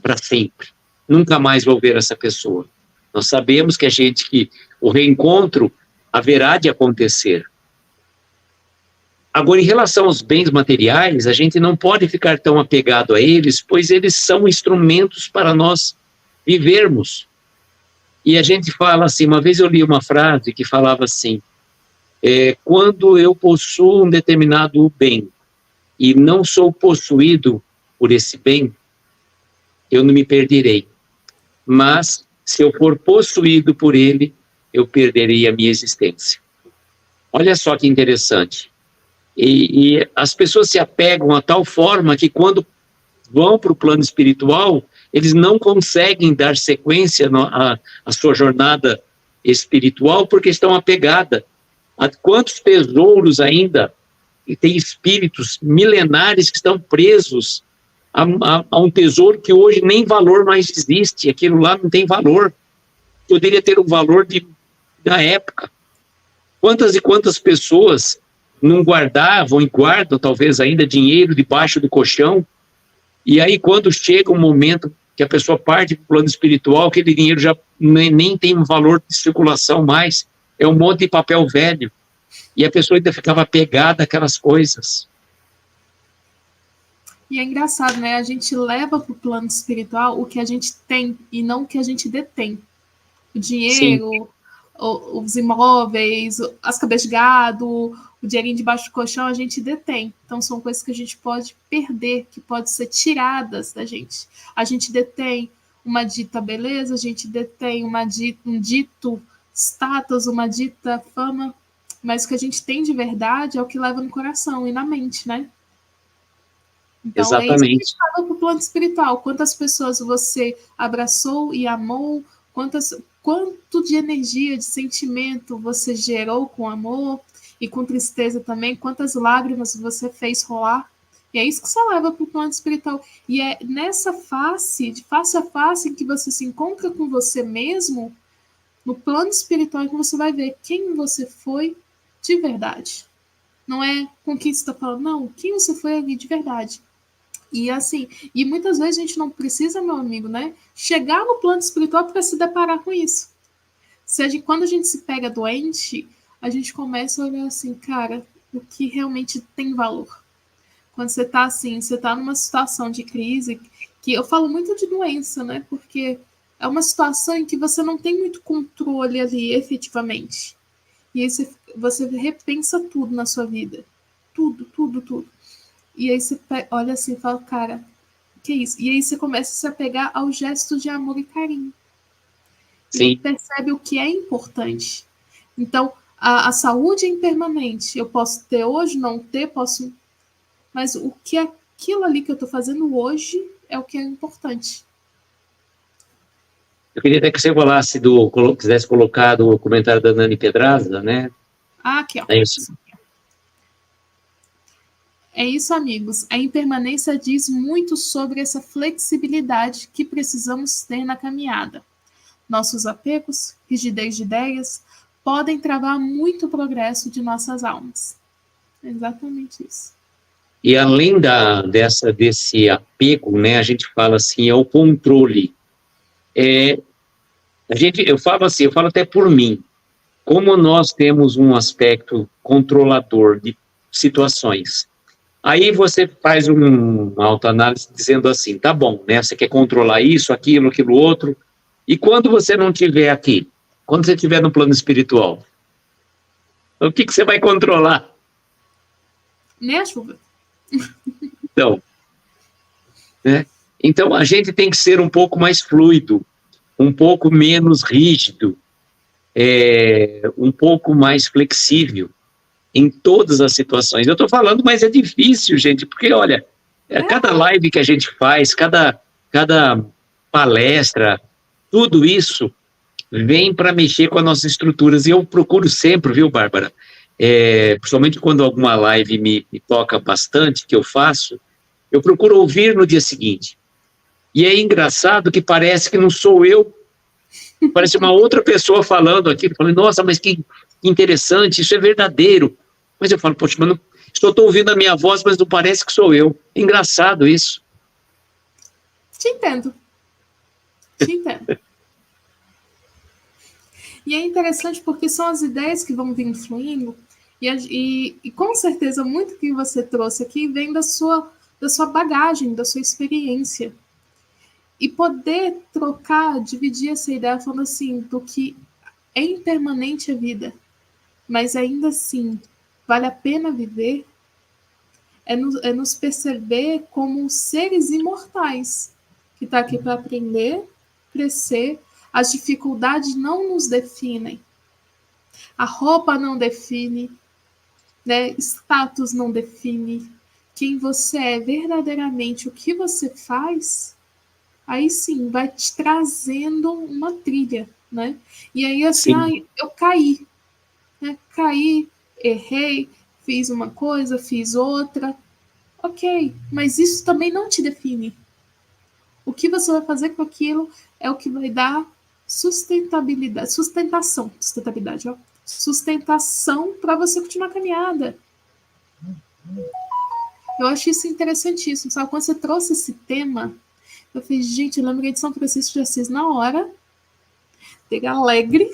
para sempre, nunca mais vou ver essa pessoa. Nós sabemos que o reencontro haverá de acontecer. Agora, em relação aos bens materiais, a gente não pode ficar tão apegado a eles, pois eles são instrumentos para nós vivermos. E a gente fala assim, uma vez eu li uma frase que falava assim, quando eu possuo um determinado bem e não sou possuído por esse bem, eu não me perderei. Mas, se eu for possuído por ele, eu perderei a minha existência. Olha só que interessante. E as pessoas se apegam a tal forma que quando vão para o plano espiritual, eles não conseguem dar sequência à sua jornada espiritual porque estão apegadas a quantos tesouros ainda tem espíritos milenares que estão presos a um tesouro que hoje nem valor mais existe, aquilo lá não tem valor, poderia ter o valor da época. Quantas e quantas pessoas não guardavam e guardam talvez ainda dinheiro debaixo do colchão, e aí quando chega um momento que a pessoa parte para o plano espiritual, aquele dinheiro já nem tem um valor de circulação mais, é um monte de papel velho, e a pessoa ainda ficava apegada àquelas coisas. E é engraçado, né? A gente leva para o plano espiritual o que a gente tem e não o que a gente detém. O dinheiro, os imóveis, as cabeças de gado, o dinheirinho debaixo do colchão, a gente detém. Então, são coisas que a gente pode perder, que podem ser tiradas da gente. A gente detém uma dita beleza, a gente detém um dito status, uma dita fama, mas o que a gente tem de verdade é o que leva no coração e na mente, né? Então, exatamente. É isso que a gente fala para o plano espiritual. Quantas pessoas você abraçou e amou, quanto de energia, de sentimento você gerou com amor e com tristeza também, quantas lágrimas você fez rolar. E é isso que você leva para o plano espiritual. E é nessa face, de face a face, em que você se encontra com você mesmo, no plano espiritual, que você vai ver quem você foi de verdade. Não é com quem você está falando, não, quem você foi ali de verdade. E assim, e muitas vezes a gente não precisa, meu amigo, né, chegar no plano espiritual para se deparar com isso. Quando a gente se pega doente, a gente começa a olhar assim, cara, o que realmente tem valor. Quando você tá assim, você tá numa situação de crise, que eu falo muito de doença, né, porque é uma situação em que você não tem muito controle ali, efetivamente. E aí você repensa tudo na sua vida. Tudo, tudo, tudo. E aí você olha assim e fala, cara, que é isso? E aí você começa a se apegar ao gesto de amor e carinho. Sim. E percebe o que é importante. Então, a saúde é impermanente. Eu posso ter hoje, não ter, posso... Mas o que é aquilo ali que eu estou fazendo hoje é o que é importante. Eu queria até que você quisesse colocar o comentário da Nani Pedraza, né? Aqui, ó. É isso. É isso, amigos. A impermanência diz muito sobre essa flexibilidade que precisamos ter na caminhada. Nossos apegos, rigidez de ideias, podem travar muito o progresso de nossas almas. É exatamente isso. E além desse apego, né, a gente fala assim, é o controle. Eu falo até por mim, como nós temos um aspecto controlador de situações. Aí você faz uma autoanálise dizendo assim, tá bom, né, você quer controlar isso, aquilo outro, e quando você não estiver aqui, quando você estiver no plano espiritual, o que você vai controlar? Nem a chuva. Então, né? Então, a gente tem que ser um pouco mais fluido, um pouco menos rígido, um pouco mais flexível em todas as situações. Eu estou falando, mas é difícil, gente, porque, olha, cada live que a gente faz, cada palestra, tudo isso vem para mexer com as nossas estruturas. E eu procuro sempre, viu, Bárbara? Principalmente quando alguma live me toca bastante, que eu faço, eu procuro ouvir no dia seguinte. E é engraçado que parece que não sou eu, parece uma outra pessoa falando aquilo, falando, nossa, mas que interessante, isso é verdadeiro. Mas eu falo, poxa, mas não, só estou ouvindo a minha voz, mas não parece que sou eu. É engraçado isso. Te entendo. Te entendo. E é interessante porque são as ideias que vão vir fluindo, e com certeza muito que você trouxe aqui vem da sua bagagem, da sua experiência. E poder trocar, dividir essa ideia falando assim, do que é impermanente a vida, mas ainda assim vale a pena viver, é nos perceber como seres imortais, que está aqui para aprender, crescer. As dificuldades não nos definem. A roupa não define, né? Status não define. Quem você é verdadeiramente, o que você faz, aí sim vai te trazendo uma trilha, né? E aí assim, eu caí, né? Caí, errei, fiz uma coisa, fiz outra. Ok, mas isso também não te define. O que você vai fazer com aquilo é o que vai dar sustentação para você continuar a caminhada. Eu acho isso interessantíssimo, sabe? Quando você trouxe esse tema, eu fiz, gente, eu lembrei de São Francisco de Assis na hora, de Alegre,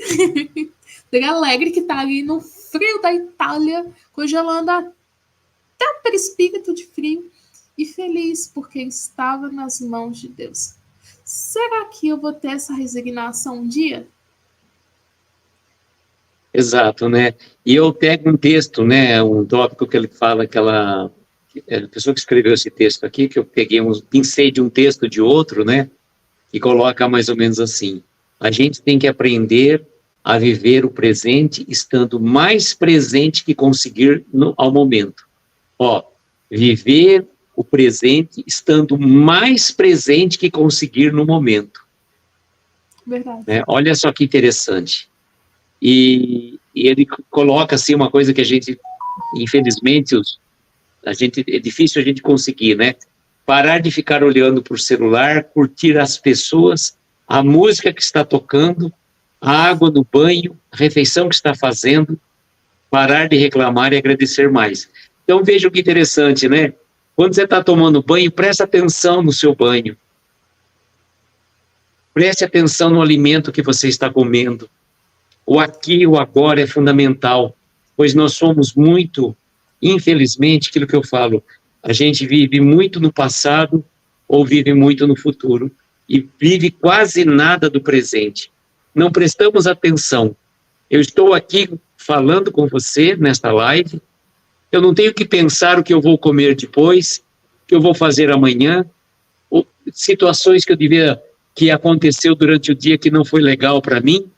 de Alegre, que tá ali no frio da Itália, congelando até o perispírito de frio, e feliz, porque estava nas mãos de Deus. Será que eu vou ter essa resignação um dia? Exato, né? E eu pego um texto, né, um tópico que ele fala, aquela pessoa que escreveu esse texto aqui, que eu peguei, pincei de um texto de outro, né, e coloca mais ou menos assim: a gente tem que aprender a viver o presente estando mais presente que conseguir ao momento. Ó, viver o presente estando mais presente que conseguir no momento. Verdade. Né? Olha só que interessante. E ele coloca assim uma coisa que a gente, infelizmente, é difícil a gente conseguir, né? Parar de ficar olhando para o celular, curtir as pessoas, a música que está tocando, a água no banho, a refeição que está fazendo, parar de reclamar e agradecer mais. Então, veja que interessante, né? Quando você está tomando banho, preste atenção no seu banho. Preste atenção no alimento que você está comendo. O aqui e o agora é fundamental, pois nós somos muito, infelizmente, aquilo que eu falo, a gente vive muito no passado ou vive muito no futuro e vive quase nada do presente. Não prestamos atenção. Eu estou aqui falando com você nesta live, eu não tenho que pensar o que eu vou comer depois, o que eu vou fazer amanhã, ou situações que aconteceu durante o dia que não foi legal para mim.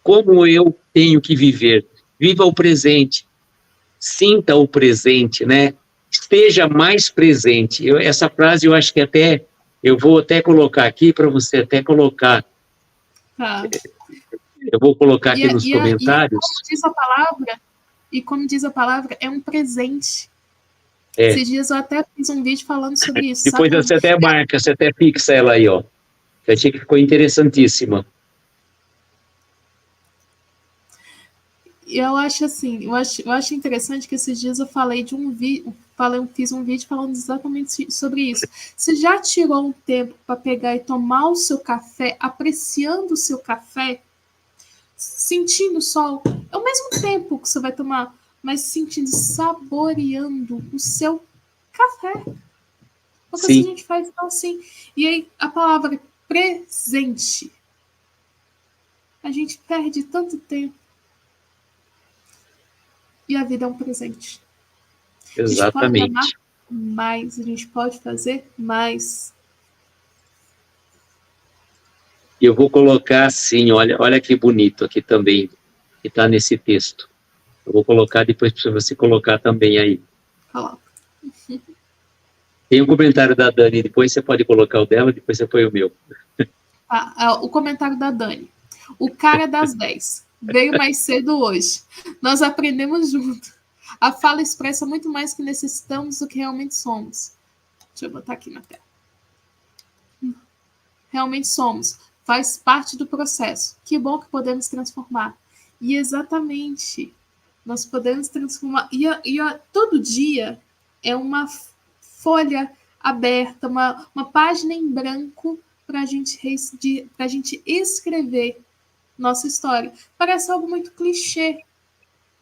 Como eu tenho que viver? Viva o presente, sinta o presente, né? Esteja mais presente. Essa frase eu acho que eu vou até colocar aqui para você até colocar. Tá. Eu vou colocar aqui nos comentários. Como diz a palavra, é um presente. Esses dias eu até fiz um vídeo falando sobre isso. Depois você até marca, você até fixa ela aí, ó. Eu achei que ficou interessantíssima. Eu acho assim, eu acho interessante que esses dias eu falei fiz um vídeo falando exatamente sobre isso. Você já tirou um tempo para pegar e tomar o seu café, apreciando o seu café, sentindo o sol? É o mesmo tempo que você vai tomar, mas sentindo, saboreando o seu café. Porque assim a gente faz então assim. E aí a palavra presente. A gente perde tanto tempo. E a vida é um presente. Exatamente. A gente pode amar mais, a gente pode fazer mais. E eu vou colocar assim, olha que bonito aqui também, que está nesse texto. Eu vou colocar depois para você colocar também aí. Coloca. Tem um comentário da Dani, depois você pode colocar o dela, depois você põe o meu. O comentário da Dani. O cara das 10. Veio mais cedo hoje. Nós aprendemos junto. A fala expressa muito mais que necessitamos do que realmente somos. Deixa eu botar aqui na tela. Realmente somos. Faz parte do processo. Que bom que podemos transformar. E exatamente, nós podemos transformar. Todo dia é uma folha aberta, uma página em branco para a gente escrever nossa história. Parece algo muito clichê,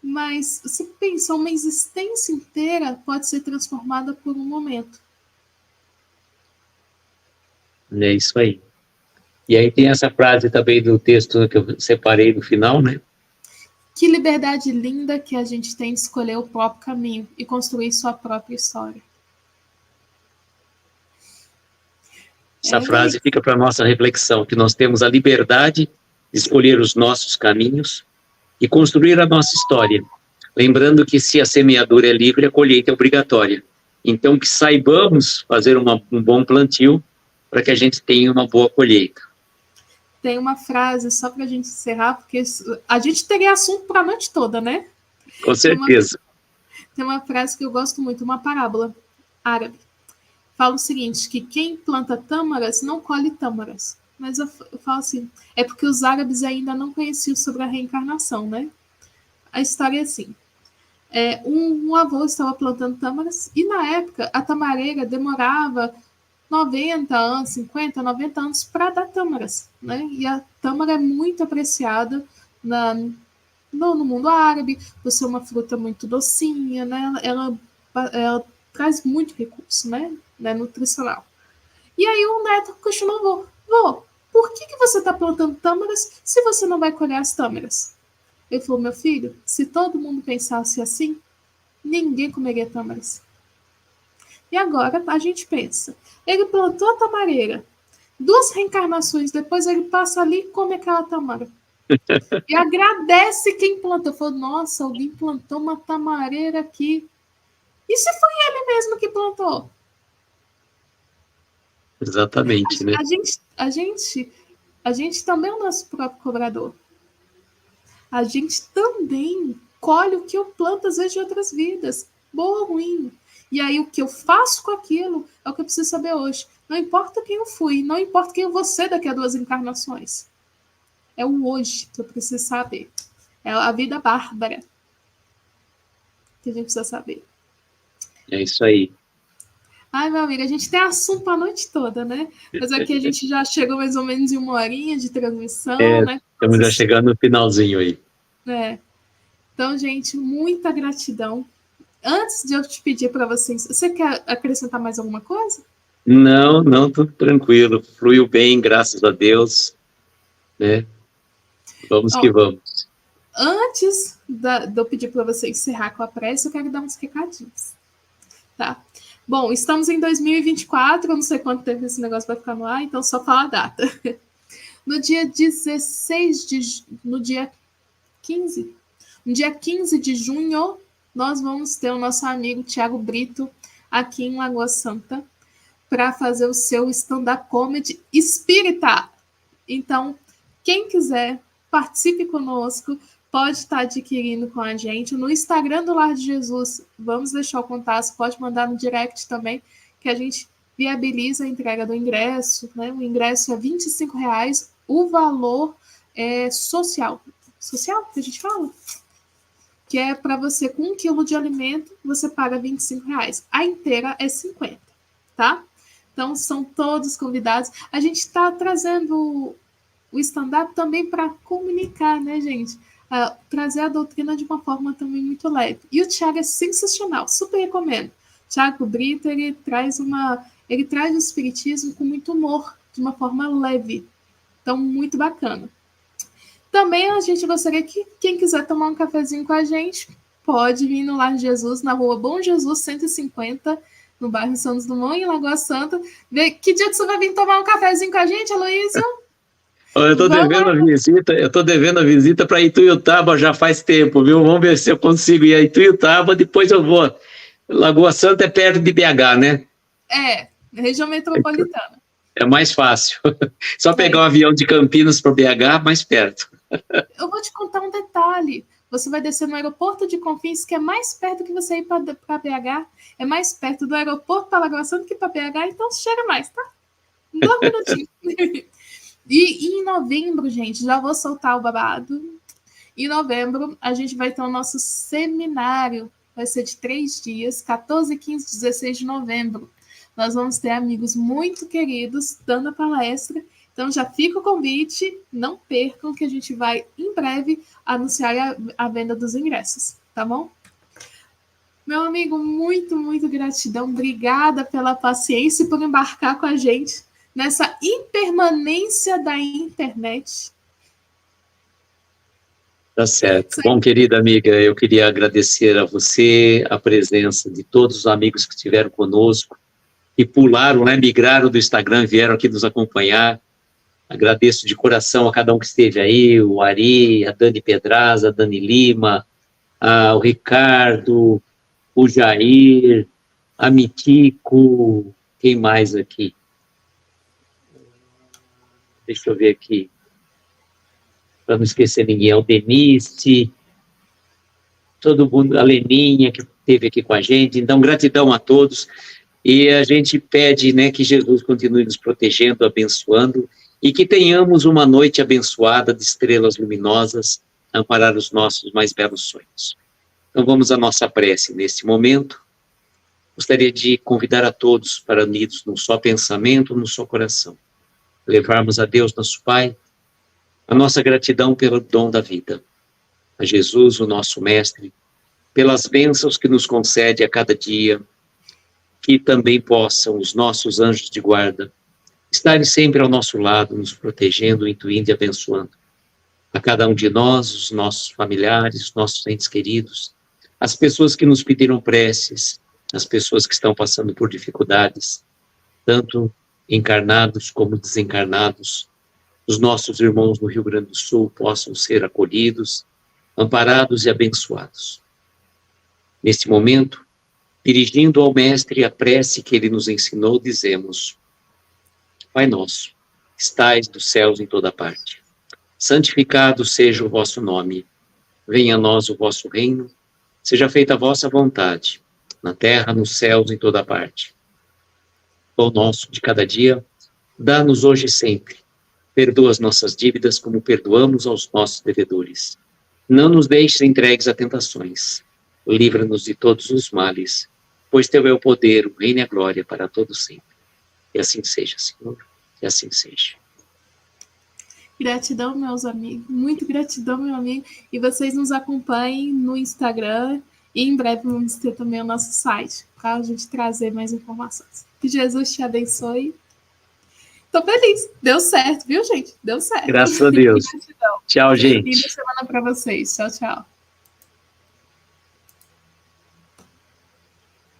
mas você pensa, uma existência inteira pode ser transformada por um momento. É isso aí. E aí tem essa frase também do texto que eu separei no final, né? Que liberdade linda que a gente tem de escolher o próprio caminho e construir sua própria história. Essa frase fica para a nossa reflexão, que nós temos a liberdade de escolher os nossos caminhos e construir a nossa história. Lembrando que se a semeadura é livre, a colheita é obrigatória. Então, que saibamos fazer um bom plantio para que a gente tenha uma boa colheita. Tem uma frase, só para a gente encerrar, porque a gente teria assunto para a noite toda, né? Com certeza. Tem uma frase que eu gosto muito, uma parábola árabe. Fala o seguinte, que quem planta tâmaras não colhe tâmaras. Mas eu falo assim, é porque os árabes ainda não conheciam sobre a reencarnação, né? A história é assim. Um avô estava plantando tâmaras e, na época, a tamareira demorava 90 anos, 50, 90 anos para dar tâmaras, né? E a tâmara é muito apreciada no mundo árabe, por ser uma fruta muito docinha, né? Ela traz muito recurso, né? Nutricional. E aí o neto questionou, vô, por que você está plantando tâmaras se você não vai colher as tâmaras? Ele falou, meu filho, se todo mundo pensasse assim, ninguém comeria tâmaras. E agora a gente pensa, ele plantou a tamareira, 2 reencarnações depois ele passa ali e come aquela tamara. E agradece quem plantou. Falou, nossa, alguém plantou uma tamareira aqui. E se foi ele mesmo que plantou? Exatamente, né? A gente também é o nosso próprio cobrador. A gente também colhe o que eu planto, às vezes, de outras vidas, boa ou ruim. E aí, o que eu faço com aquilo é o que eu preciso saber hoje. Não importa quem eu fui, não importa quem eu vou ser daqui a 2 encarnações. É o hoje que eu preciso saber. É a vida bárbara que a gente precisa saber. É isso aí. Ai, meu amigo, a gente tem assunto a noite toda, né? Mas aqui a gente já chegou mais ou menos em 1 horinha de transmissão, né? Estamos já chegando no finalzinho aí. Então, gente, muita gratidão. Antes de eu te pedir para você quer acrescentar mais alguma coisa? Não, tudo tranquilo. Fluiu bem, graças a Deus. Né? Vamos que vamos. Antes de eu pedir para você encerrar com a prece, eu quero dar uns recadinhos. Tá? Bom, estamos em 2024, eu não sei quanto tempo esse negócio vai ficar no ar, então só fala a data. No dia 15 de junho, nós vamos ter o nosso amigo Thiago Brito aqui em Lagoa Santa para fazer o seu stand-up comedy espírita. Então, quem quiser, participe conosco, pode estar adquirindo com a gente no Instagram do Lar de Jesus. Vamos deixar o contato, pode mandar no direct também, que a gente viabiliza a entrega do ingresso, né? O ingresso é R$25, o valor é social. Social, que a gente fala? Que é para você, com 1 quilo de alimento, você paga R$25. A inteira é 50, tá? Então, são todos convidados. A gente está trazendo o stand-up também para comunicar, né, gente? Trazer a doutrina de uma forma também muito leve. E o Thiago é sensacional, super recomendo. Thiago Brito, ele traz o espiritismo com muito humor, de uma forma leve. Então, muito bacana. Também a gente gostaria que quem quiser tomar um cafezinho com a gente, pode vir no Lar de Jesus, na rua Bom Jesus 150, no bairro Santos Dumont, em Lagoa Santa. Que dia que você vai vir tomar um cafezinho com a gente, Aloysio? Eu tô devendo a visita para Ituiutaba já faz tempo, viu? Vamos ver se eu consigo ir a Ituiutaba, depois eu vou. Lagoa Santa é perto de BH, né? Região metropolitana. É mais fácil. Só pegar um avião de Campinas para BH, mais perto. Eu vou te contar um detalhe. Você vai descer no aeroporto de Confins, que é mais perto que você ir para BH. É mais perto do aeroporto para Lagoa Santa que para BH, então chega mais, tá? 2 minutinhos. E em novembro, gente, já vou soltar o babado. Em novembro, a gente vai ter o nosso seminário. Vai ser de 3 dias, 14, 15, 16 de novembro. Nós vamos ter amigos muito queridos dando a palestra. Então, já fica o convite. Não percam que a gente vai, em breve, anunciar a venda dos ingressos. Tá bom? Meu amigo, muito gratidão. Obrigada pela paciência e por embarcar com a gente nessa impermanência da internet. Tá certo. Bom, querida amiga, eu queria agradecer a você a presença de todos os amigos que estiveram conosco, que pularam, né, migraram do Instagram, vieram aqui nos acompanhar. Agradeço de coração a cada um que esteve aí, o Ari, a Dani Pedraza, a Dani Lima, o Ricardo, o Jair, a Mitico, quem mais aqui? Deixa eu ver aqui. Para não esquecer ninguém, o Denise, todo mundo, a Leninha que esteve aqui com a gente. Então, gratidão a todos. E a gente pede, né, que Jesus continue nos protegendo, abençoando, e que tenhamos uma noite abençoada de estrelas luminosas, amparar os nossos mais belos sonhos. Então vamos à nossa prece nesse momento. Gostaria de convidar a todos para unidos num só pensamento, num só coração. Levarmos a Deus, nosso Pai, a nossa gratidão pelo dom da vida. A Jesus, o nosso Mestre, pelas bênçãos que nos concede a cada dia, que também possam os nossos anjos de guarda estarem sempre ao nosso lado, nos protegendo, intuindo e abençoando. A cada um de nós, os nossos familiares, os nossos entes queridos, as pessoas que nos pediram preces, as pessoas que estão passando por dificuldades, tanto encarnados como desencarnados, os nossos irmãos no Rio Grande do Sul possam ser acolhidos, amparados e abençoados. Neste momento, dirigindo ao Mestre a prece que ele nos ensinou, dizemos: Pai nosso, que estais dos céus em toda parte, santificado seja o vosso nome, venha a nós o vosso reino, seja feita a vossa vontade, na terra, nos céus, em toda parte. Pão nosso de cada dia, dá-nos hoje e sempre. Perdoa as nossas dívidas como perdoamos aos nossos devedores. Não nos deixes entregues a tentações. Livra-nos de todos os males, pois teu é o poder, o reino e a glória para todos sempre. E assim seja, Senhor, e assim seja. Gratidão, meus amigos, muito gratidão, meu amigo, e vocês nos acompanhem no Instagram, e em breve vamos ter também o nosso site, para a gente trazer mais informações. Que Jesus te abençoe. Tô feliz, deu certo, viu, gente? Deu certo. Graças a Deus. Tchau, gente. Linda semana para vocês. Tchau, tchau.